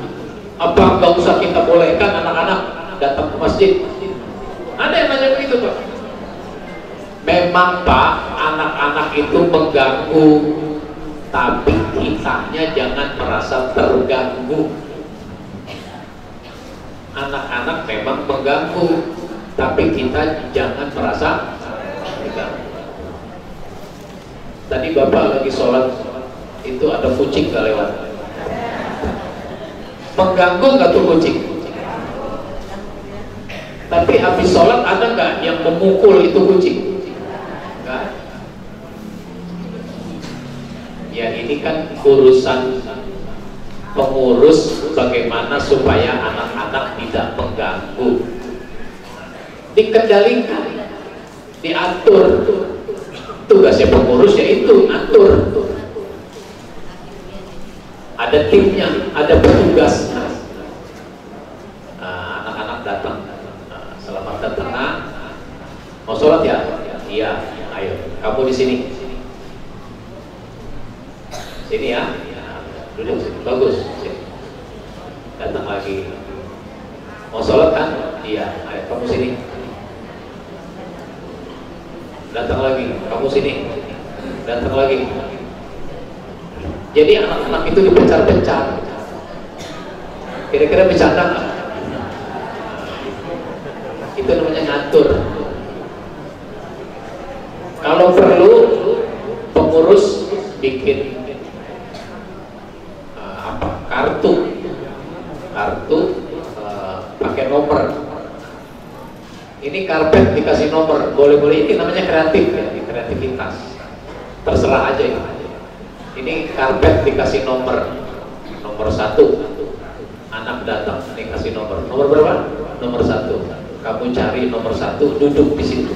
Apa nggak usah kita bolehkan anak-anak datang ke masjid? Ada yang nanya begitu Pak. Memang Pak, anak-anak itu mengganggu, tapi kitanya jangan merasa terganggu. Anak-anak memang mengganggu, tapi kita jangan merasa terganggu. Tadi Bapak lagi sholat, itu ada kucing gak lewat? Mengganggu nggak tuh kucing? Tapi habis sholat ada nggak yang memukul itu kucing? Enggak. Ya ini kan urusan pengurus, bagaimana supaya anak-anak tidak mengganggu. Dikendalikan, diatur. Tugasnya pengurus yaitu atur. Ada timnya, ada petugasnya. Anak-anak datang, selamat datang. Mau sholat ya? Iya. Ayo, kamu di sini. Sini ya. Duduk sini. Bagus. Sini. Datang lagi. Mau sholat kan? Iya. Ayo, kamu sini. Datang lagi. Kamu sini. Datang lagi. Jadi anak-anak itu dipencar-pencar. Kira-kira bercanda nggak? Itu namanya ngatur. Kalau perlu pengurus bikin kartu pakai nomor. Ini karpet dikasih nomor, boleh-boleh. Ini namanya kreatif ya, kreativitas. Terserah aja ya. Ini karpet dikasih nomor 1. Anak datang, ini kasih nomor berapa? Nomor 1. Kamu cari nomor 1, duduk di situ.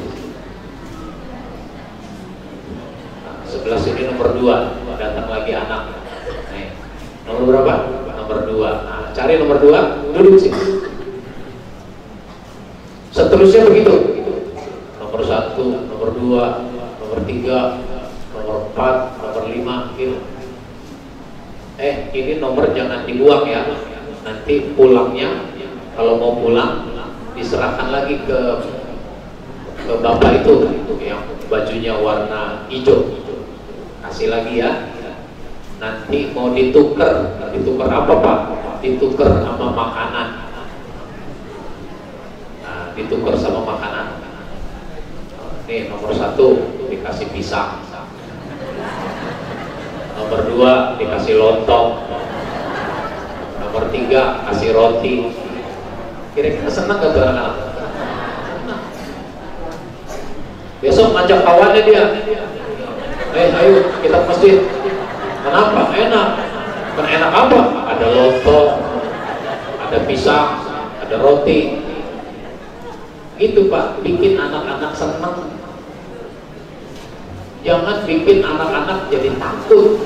Sebelah sini nomor 2, datang lagi anak. Nih, nomor berapa? Nomor 2. Nah, cari nomor 2, duduk sini. Seterusnya begitu. Nomor 1, nomor 2, nomor 3, nomor 4, nomor 5 gitu. Ini nomor jangan dibuang ya. Nanti pulangnya kalau mau pulang diserahkan lagi ke bapak itu yang bajunya warna hijau. Kasih lagi ya. Nanti mau ditukar apa Pak? Ditukar sama makanan. Nah, ditukar sama makanan. Nih nomor 1 dikasih pisang, nomor 2 dikasih lontong, nomor 3 kasih roti. Kira-kira senang gak tuh anak-anak? Besok ngajak kawannya dia, ayo kita ke masjid. Kenapa? Enak. Enak apa? Ada lontong, ada pisang, ada roti. Itu Pak, bikin anak-anak senang. Jangan bikin anak-anak jadi takut.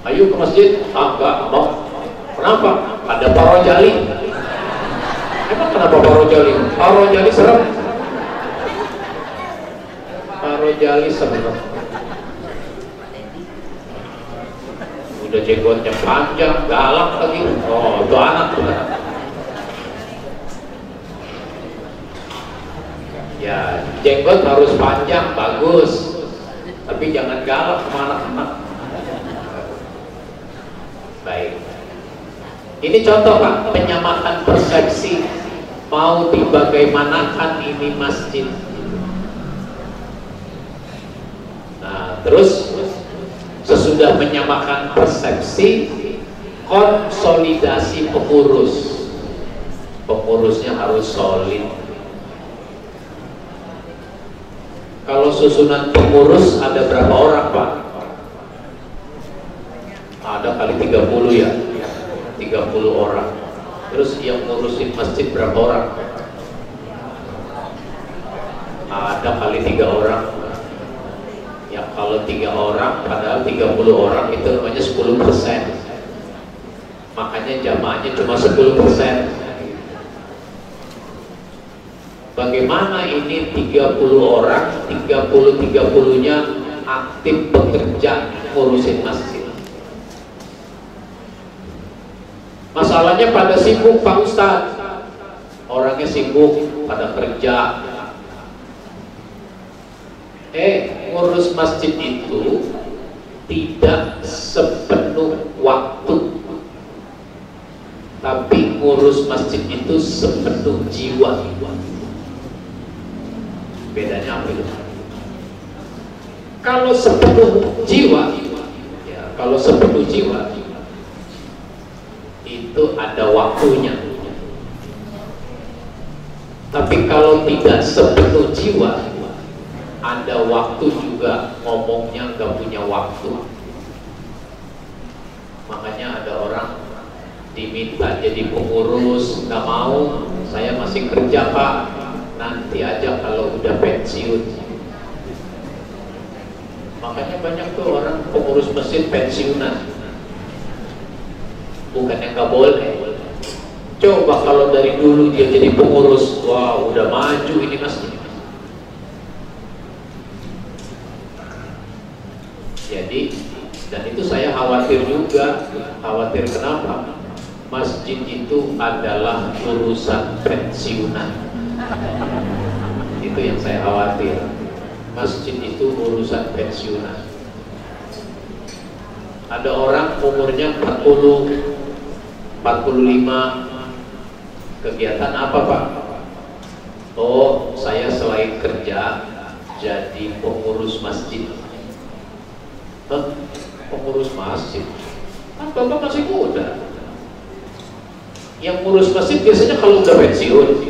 Ayo ke masjid. Enggak mau. Kenapa? Ada parojali. Emang kenapa parojali? Parojali serem. Parojali serem. Udah jenggotnya panjang, galak lagi. Oh, itu anak tuh. Ya, jenggot harus panjang, bagus. Tapi jangan galak sama anak-anak. Baik. Ini contoh Pak, penyamakan persepsi. Mau dibagaimanakan ini masjid. Nah, terus sesudah menyamakan persepsi, konsolidasi pengurus. Pengurusnya harus solid. Kalau susunan pengurus ada berapa orang Pak? Ada kali 30 ya, 30 orang. Terus yang ngurusin masjid berapa orang? Ada kali 3 orang. Ya kalau 3 orang, padahal 30 orang itu namanya 10%. Makanya jamaahnya cuma 10%. Bagaimana ini 30 orang, 30-30-nya aktif bekerja ngurusin masjid? Masalahnya pada sibuk Pak Ustadz. Orangnya sibuk pada kerja. Ngurus masjid itu tidak sepenuh waktu, tapi ngurus masjid itu sepenuh jiwa. Bedanya apa itu? Kalau sepenuh jiwa, ya, kalau sepenuh jiwa itu ada waktunya. Tapi kalau tidak sepenuh jiwa, ada waktu juga, ngomongnya gak punya waktu. Makanya ada orang diminta jadi pengurus, gak mau. Saya masih kerja Pak, nanti aja kalau udah pensiun. Makanya banyak tuh orang pengurus masjid pensiunan. Bukannya nggak boleh. Coba kalau dari dulu dia jadi pengurus, wah udah maju ini masjid. Jadi, dan itu saya khawatir juga. Khawatir kenapa? Masjid itu adalah urusan pensiunan. Itu yang saya khawatir. Masjid itu urusan pensiunan. Ada orang umurnya 40, 45, kegiatan apa Pak? Oh, saya selain kerja jadi pengurus masjid. Pengurus masjid? Kan Bapak masih muda. Yang ngurus masjid biasanya kalau udah pensiun.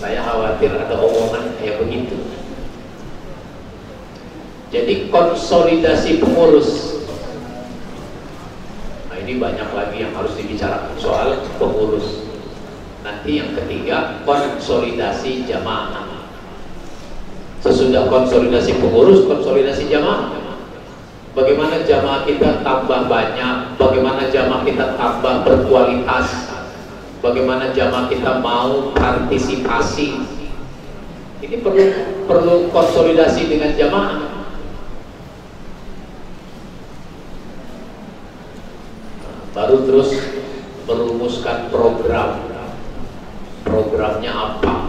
Saya khawatir ada omongan kayak begitu. Jadi konsolidasi pengurus. Nah ini banyak lagi yang harus dibicarakan soal pengurus. Nanti yang ketiga, konsolidasi jamaah. Sesudah konsolidasi pengurus, konsolidasi jamaah. Bagaimana jamaah kita tambah banyak, bagaimana jamaah kita tambah berkualitas, bagaimana jamaah kita mau partisipasi. Ini perlu konsolidasi dengan jamaah. Baru terus merumuskan program. Programnya apa?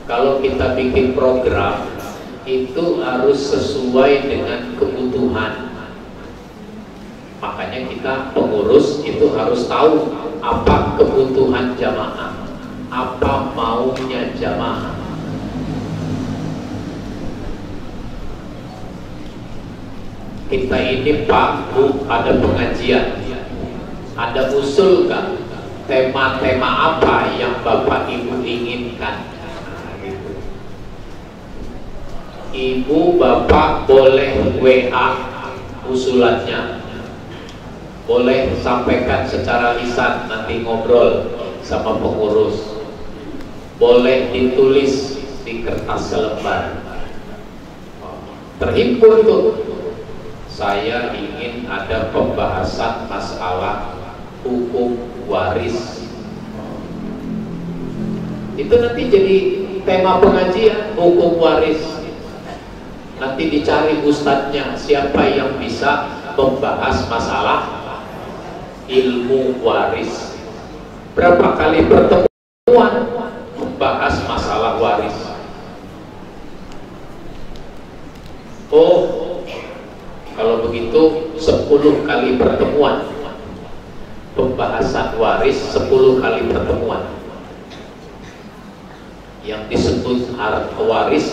Kalau kita bikin program, itu harus sesuai dengan kebutuhan. Makanya kita pengurus itu harus tahu apa kebutuhan jamaah, apa maunya jamaah. Kita ini Pak Bu ada pengajian, ada usul kan tema-tema apa yang Bapak Ibu inginkan. Ibu Bapak boleh WA usulannya, boleh sampaikan secara lisan, nanti ngobrol sama pengurus, boleh ditulis di kertas selembar. Terhimpun tuh, saya ingin ada pembahasan masalah hukum waris. Itu nanti jadi tema pengajian, hukum waris. Nanti dicari ustadznya, siapa yang bisa membahas masalah ilmu waris. Berapa kali pertemuan membahas masalah waris. Oh, kalau begitu 10 kali pertemuan pembahasan waris, 10 kali pertemuan. Yang disebut harta waris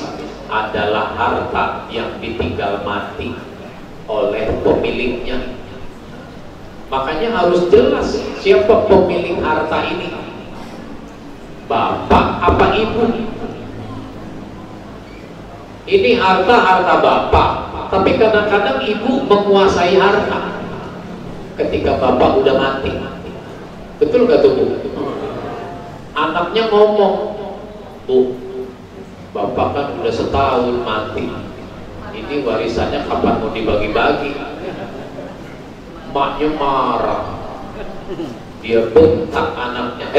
adalah harta yang ditinggal mati oleh pemiliknya. Makanya harus jelas siapa pemilik harta ini, bapak apa ibu. Ini harta bapak, tapi kadang-kadang ibu menguasai harta ketika bapak udah mati. Betul gak tuh Bu? Anaknya ngomong, Bu, bapak kan udah setahun mati, ini warisannya kapan mau dibagi-bagi? Maknya marah, dia bentak anaknya,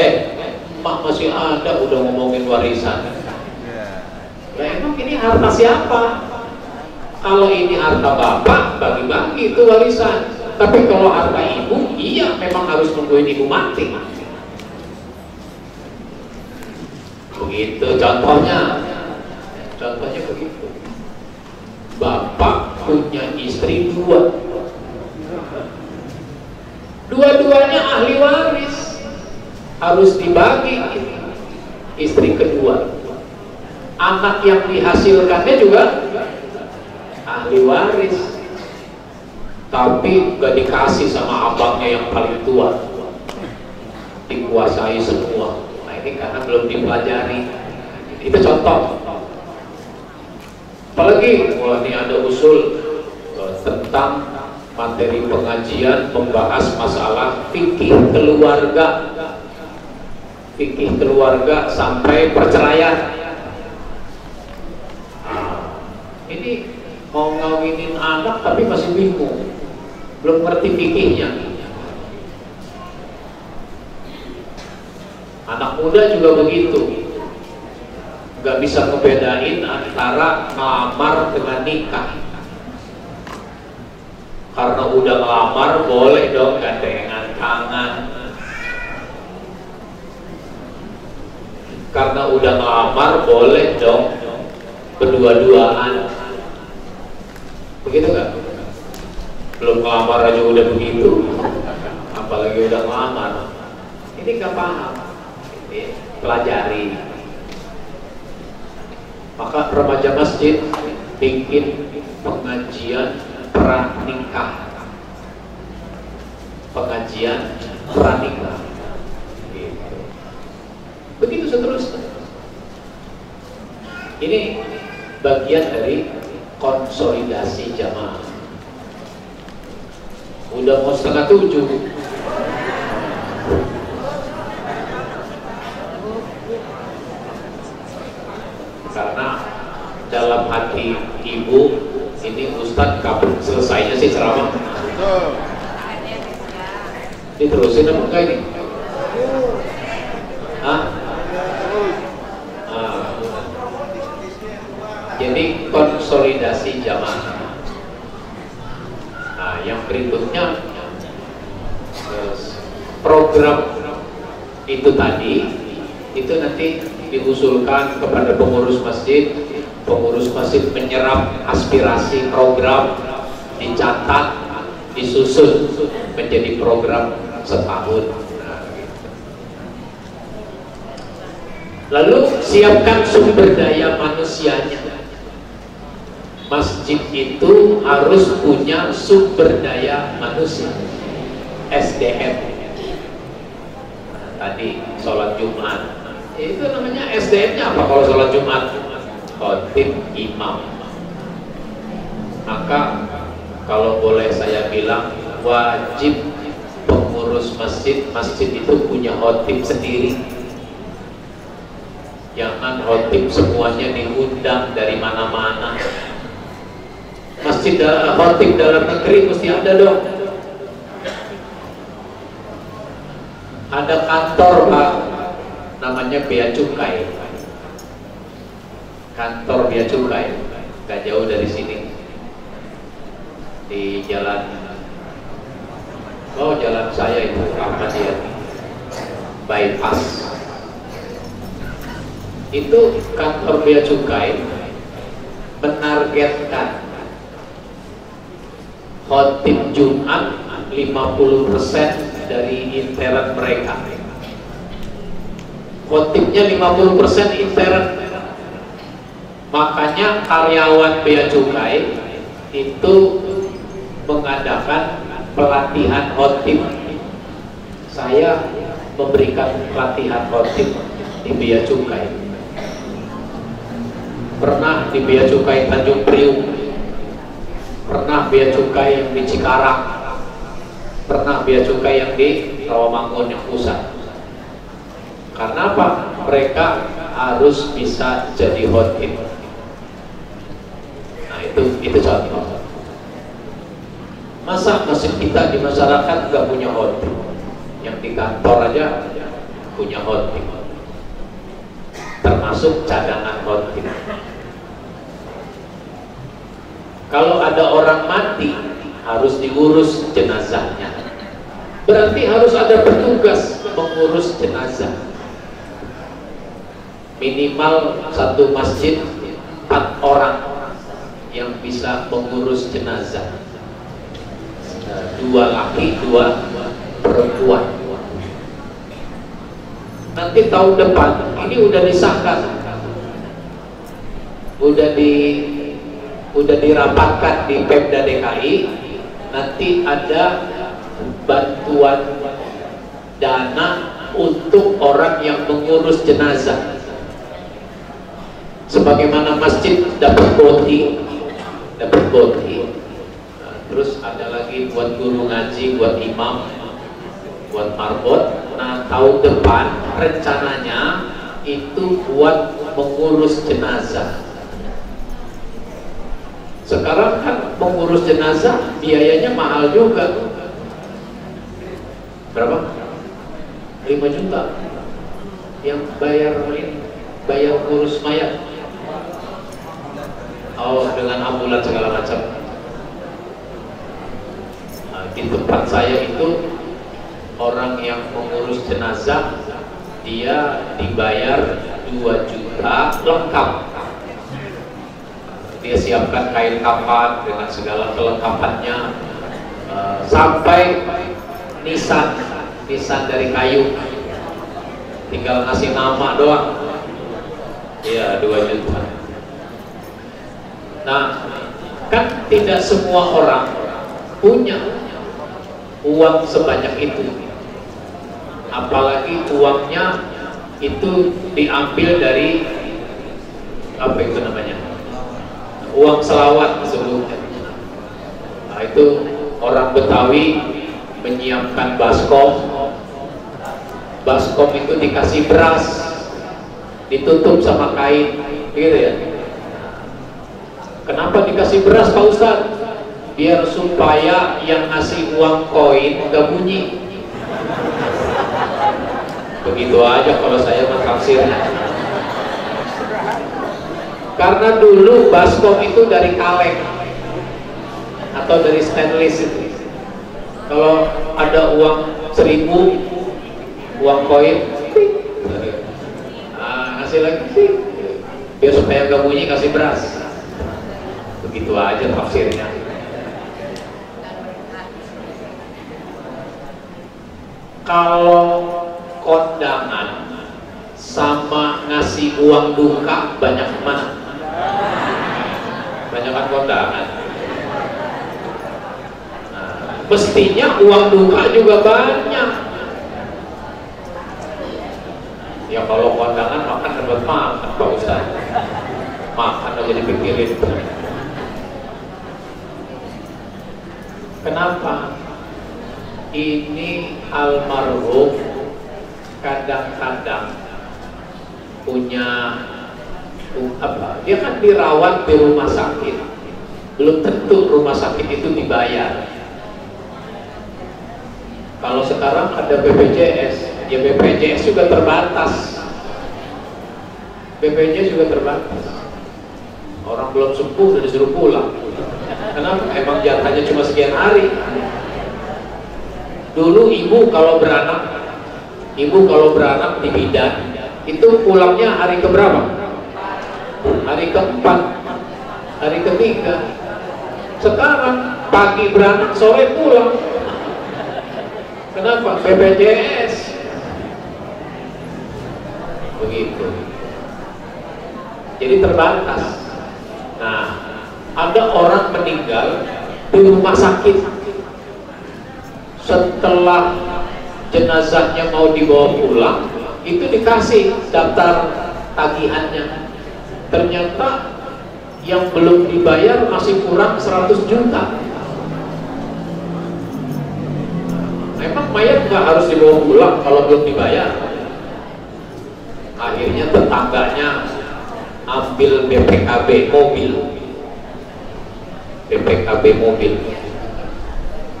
mak masih ada udah ngomongin warisan. Nah emang ini harta siapa? Kalau ini harta bapak, bagi-bagi itu warisan. Tapi kalau harta ibu, iya memang harus nungguin ibu mati. Begitu contohnya. Contohnya begitu. Bapak punya istri 2. Dua-duanya ahli waris, harus dibagi istri kedua. Anak yang dihasilkannya juga ahli waris, tapi gak dikasih sama abangnya yang paling tua, dikuasai semua. Nah ini karena belum dipelajari. Itu contoh. Apalagi ini ada usul tentang materi pengajian membahas masalah fikih keluarga, fikih keluarga sampai perceraian. Ini mau ngawinin anak tapi masih bingung, belum ngerti fikihnya. Anak muda juga begitu, nggak bisa ngebedain antara ngelamar dengan nikah. Karena udah ngelamar boleh dong gandengan tangan. Karena udah ngelamar boleh dong berdua-duaan. Begitu gak? Belum ngelamar aja udah begitu, apalagi udah ngelamar. Ini gak paham. Ini pelajari. Maka remaja masjid bikin pengajian pranikah, pengajian pranikah, gitu. Begitu seterusnya. Ini bagian dari konsolidasi jamaah. Udah mau 6:30. Karena dalam hati ibu ini Ustadz kapan selesainya sih ceramah? Diterusin apa enggak ini? Hah? Jadi konsolidasi jamaah. Nah, yang berikutnya program itu tadi itu nanti diusulkan kepada pengurus masjid. Pengurus masjid menyerap aspirasi program, dicatat, disusun menjadi program setahun. Lalu siapkan sumber daya manusianya. Masjid itu harus punya sumber daya manusia, SDM. Tadi sholat Jumat, itu namanya SDM-nya apa kalau sholat Jumat? Khotib, imam. Maka kalau boleh saya bilang, wajib pengurus masjid itu punya khotib sendiri. Jangan khotib semuanya diundang dari mana-mana. Masjid khotib dalam negeri mesti ada dong. Ada kantor Pak, namanya Bea Cukai. Kantor Bea Cukai, gak jauh dari sini, di jalan saya itu Ahmad Yani, bypass. Itu kantor Bea Cukai menargetkan khotib Jumat 50% dari intern mereka. Khotibnya 50% intern. Makanya karyawan Bea Cukai itu mengadakan pelatihan khotib. Saya memberikan pelatihan khotib di Bea Cukai. Pernah di Bea Cukai Tanjung Priuk, pernah Bea Cukai yang di Cikarang, pernah Bea Cukai yang di Rawamangun yang pusat. Karena apa? Mereka harus bisa jadi khotib. Nah itu contoh. Masa masjid kita di masyarakat nggak punya khotib? Yang di kantor aja punya khotib, termasuk cadangan khotib. Kalau ada orang mati harus diurus jenazahnya, berarti harus ada petugas mengurus jenazah. Minimal satu masjid 4 orang yang bisa mengurus jenazah, 2 laki 2 perempuan. Nanti tahun depan ini udah disahkan, udah dirapatkan di Pemda DKI. Nanti ada bantuan dana untuk orang yang mengurus jenazah. Sebagaimana masjid dapat boti. Terus ada lagi buat guru ngaji, buat imam, buat marbot. Nah tahun depan rencananya itu buat mengurus jenazah. Sekarang kan mengurus jenazah biayanya mahal juga. Berapa? 5 juta yang bayar urus mayat. Oh, dengan ambulan segala macam. Nah, di tempat saya itu orang yang mengurus jenazah dia dibayar 2 juta lengkap. Dia siapkan kain kafan dengan segala kelengkapannya, sampai nisan dari kayu, tinggal ngasih nama doang. Ya 2 juta. Nah, kan tidak semua orang punya uang sebanyak itu, apalagi uangnya itu diambil dari apa itu namanya, uang selawat sebelumnya. Nah, itu orang Betawi menyiapkan baskom. Baskom itu dikasih beras, ditutup sama kain, gitu ya. Kenapa dikasih beras Pak Ustadz? Biar supaya yang ngasih uang koin nggak bunyi. Begitu aja kalau saya mentafsirnya. Karena dulu baskom itu dari kaleng atau dari stainless itu. Kalau ada uang 1000, uang koin, ngasih lagi, biar supaya nggak bunyi kasih beras. Begitu aja tafsirnya. Kalau kondangan sama ngasih uang duka banyak mana? Banyakan kondangan. Nah, mestinya uang duka juga banyak. Ya kalau kondangan makan dapat makan Pak Ustaz. Makan aja dipikirin. Kenapa? Ini almarhum kadang-kadang punya apa? Dia kan dirawat di rumah sakit. Belum tentu rumah sakit itu dibayar. Kalau sekarang ada BPJS, ya BPJS juga terbatas. BPJS juga terbatas. Orang belum sembuh udah disuruh pulang. Kenapa? Emang jatahnya cuma sekian hari. Dulu ibu kalau beranak di bidan itu pulangnya hari keberapa? Hari keempat, hari ketiga. Sekarang pagi beranak, sore pulang. Kenapa? BPJS. Begitu. Jadi terbatas. Nah, ada orang meninggal di rumah sakit. Setelah jenazahnya mau dibawa pulang, itu dikasih daftar tagihannya. Ternyata yang belum dibayar masih kurang 100 juta. Memang mayat nggak harus dibawa pulang kalau belum dibayar. Akhirnya tetangganya ambil BPKB mobil. BPKB mobil.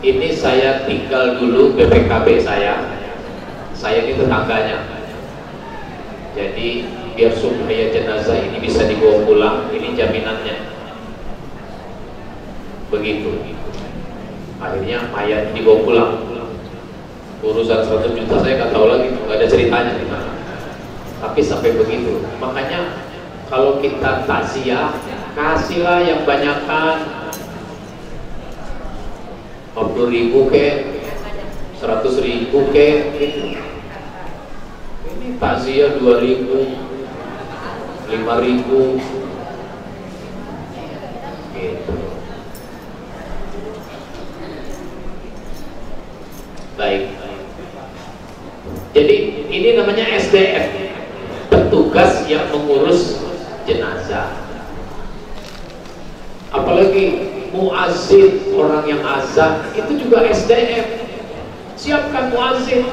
Ini saya tinggal dulu BPKB saya ini tetangganya. Jadi biar supaya jenazah ini bisa dibawa pulang, ini jaminannya. Begitu. Akhirnya mayat dibawa pulang. Urusan 100 juta saya nggak tahu lagi, nggak ada ceritanya di mana. Tapi sampai begitu. Makanya kalau kita takziah, kasihlah yang banyakan. 50.000 ke 100.000 ke gitu. Ini takziah 2.000 5.000 gitu. Baik, jadi ini namanya SDM, petugas yang mengurus jenazah. Apalagi muazzin, orang yang azan, itu juga SDM. Siapkan muazzin.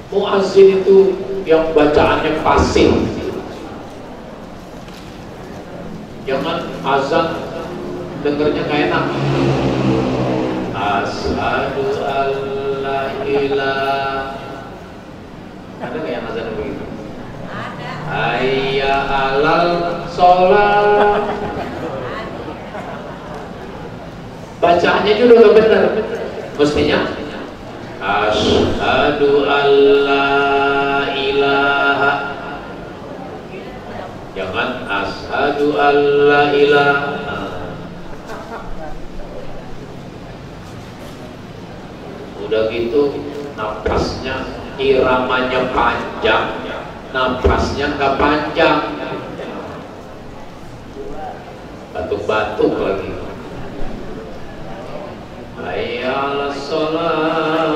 Muazzin itu yang bacaannya fasih. Jangan azan dengernya kayak enak. Asyhadu alla ilaha. Ada nggak yang azan begitu? Hayya alal sholat. Bacaannya juga gak benar. Mestinya asyhadu alla ilaha. Jangan asyhadu alla ilaha. Udah gitu napasnya, iramanya panjang, napasnya nggak panjang, batuk-batuk lagi. Hayya 'alas shalah.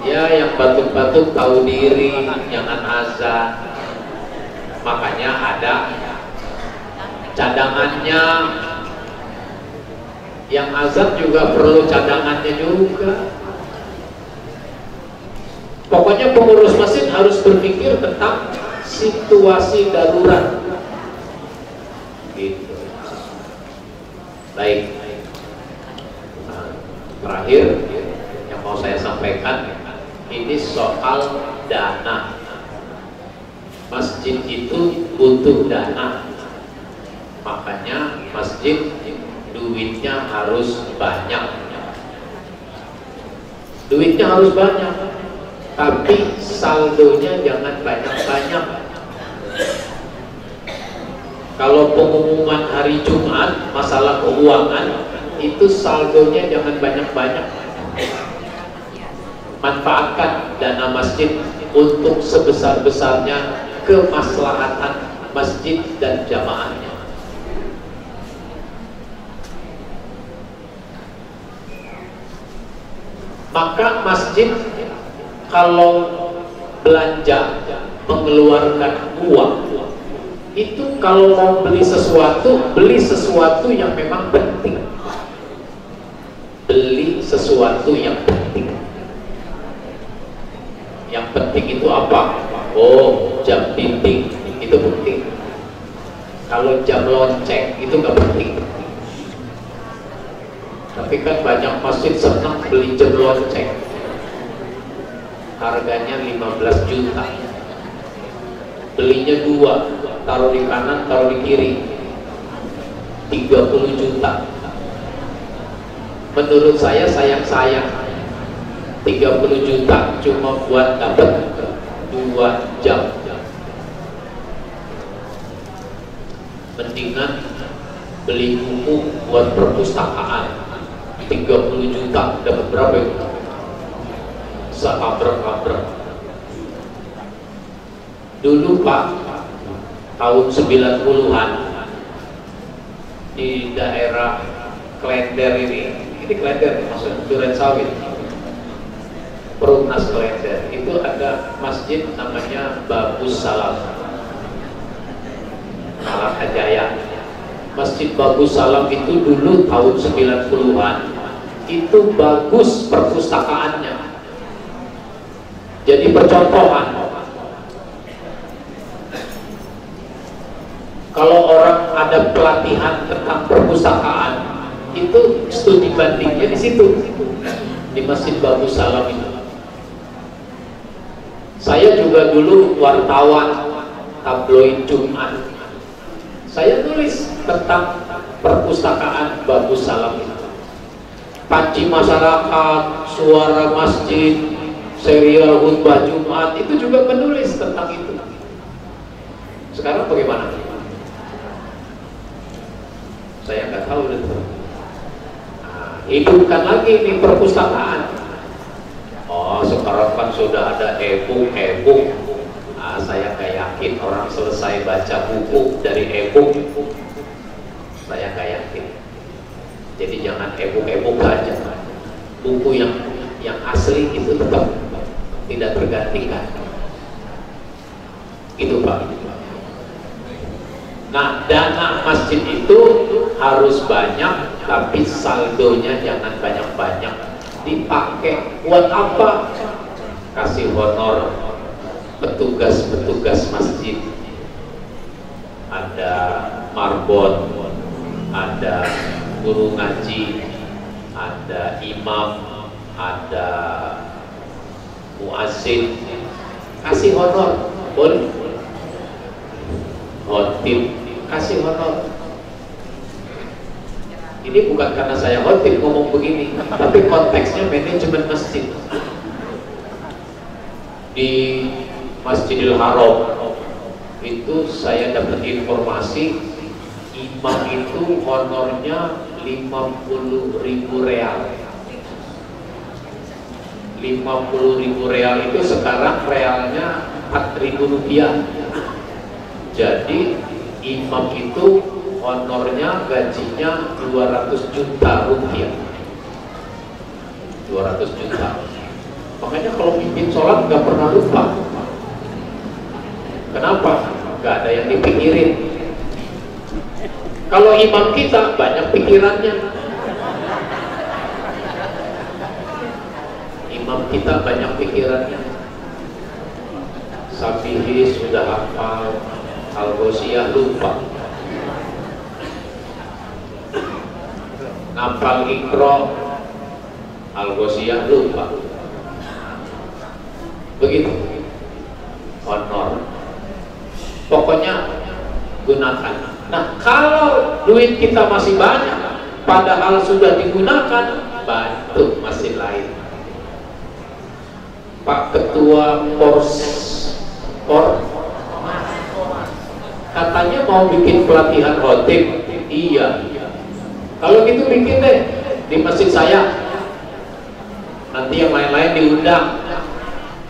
Ya, yang batuk-batuk tahu diri, jangan azan. Makanya ada cadangannya. Yang azan juga perlu cadangannya juga. Pokoknya pengurus masjid harus berpikir tentang situasi darurat. Gitu. Baik. Nah, terakhir yang mau saya sampaikan ini soal dana. Masjid itu butuh dana. Makanya masjid duitnya harus banyak. Duitnya harus banyak. tapi saldonya jangan banyak-banyak. Kalau pengumuman hari Jumat masalah keuangan itu saldonya jangan banyak-banyak. Manfaatkan dana masjid untuk sebesar-besarnya kemaslahatan masjid dan jamaahnya. Maka masjid kalau belanja mengeluarkan uang itu kalau mau beli sesuatu yang memang penting. Beli sesuatu yang penting. Yang penting itu apa? Oh, jam dinding itu penting. Kalau jam lonceng itu nggak penting. Tapi kan banyak masjid senang beli jam lonceng. Harganya 15 juta. Belinya 2, taruh di kanan, taruh di kiri. 30 juta. Menurut saya sayang-sayang. 30 juta cuma buat dapat 2 jam. Mendingan beli buku buat perpustakaan. 30 juta dapat berapa itu? Seabrek-abrek. Dulu Pak, tahun 90-an di daerah Klender ini Klender maksudnya Duren Sawit, Perumnas Klender, itu ada masjid namanya Bagus Salam, Malang Jaya. Masjid Bagus Salam itu dulu tahun 90-an itu bagus perpustakaannya, jadi percontohan. Kalau orang ada pelatihan tentang perpustakaan itu studi bandingnya di situ, di Masjid Bagus Salam itu. Saya juga dulu wartawan tabloid Jumat, saya tulis tentang perpustakaan Bagus Salam itu. Panci masyarakat, suara masjid, serial khutbah Jumat itu juga menulis tentang itu. Sekarang bagaimana? Saya nggak tahu itu. Nah, hidupkan lagi ini perpustakaan. Oh, sekarang kan sudah ada e-book. Nah, saya nggak yakin orang selesai baca buku dari e-book. Saya nggak yakin. Jadi jangan e-book aja. Buku yang asli itu tetap tidak tergantikan. Itu Pak. Nah, dana masjid itu harus banyak, tapi saldonya jangan banyak-banyak. Dipakai buat apa? Kasih honor petugas-petugas masjid. Ada marbot, ada guru ngaji, ada imam, ada muazzin. Kasih honor, boleh. Khotib, kasih honor. Ini bukan karena saya khotib ngomong begini, tapi konteksnya manajemen masjid. Di Masjidil Haram itu saya dapat informasi imam itu honornya 50.000 real. 50.000 real itu sekarang realnya 4.000 rupiah. Jadi imam itu honornya, gajinya 200 juta rupiah. 200 juta. Makanya kalau pimpin sholat nggak pernah lupa. Kenapa? Nggak ada yang dipikirin. Kalau imam kita banyak pikirannya. Imam kita banyak pikirannya. Sabihi sudah hafal, Al-Ghosiyah lupa. Ngapal Iqra, Al-Ghosiyah lupa. Begitu. Honor. Pokoknya gunakan. Nah, kalau duit kita masih banyak, padahal sudah digunakan, bantu masjid lain. Pak Ketua katanya mau bikin pelatihan khotib. Iya, kalau gitu bikin deh di masjid saya, nanti yang lain-lain diundang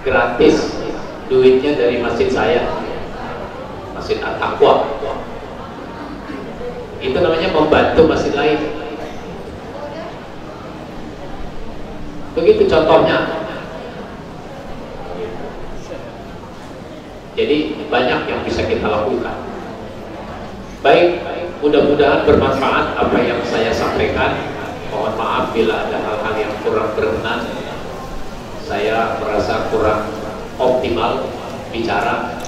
gratis, duitnya dari masjid saya, Masjid At-Taqwa. Itu namanya membantu masjid lain. Begitu contohnya. Jadi banyak yang bisa kita lakukan. Baik, mudah-mudahan bermanfaat apa yang saya sampaikan. Mohon maaf bila ada hal-hal yang kurang berkenan. Saya merasa kurang optimal bicara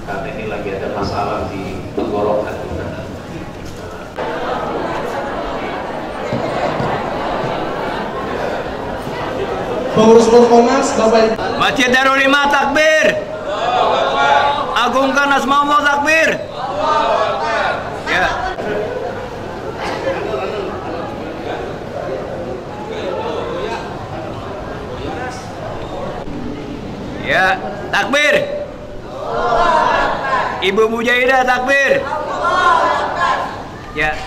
karena ini lagi ada masalah di tenggorokan. Pengurus Ormas, Bapak Masjid Darul Himah takbir. Agungkan asma Allah takbir. Ya. Ya, takbir. Ibu Mujaidah takbir. Ya.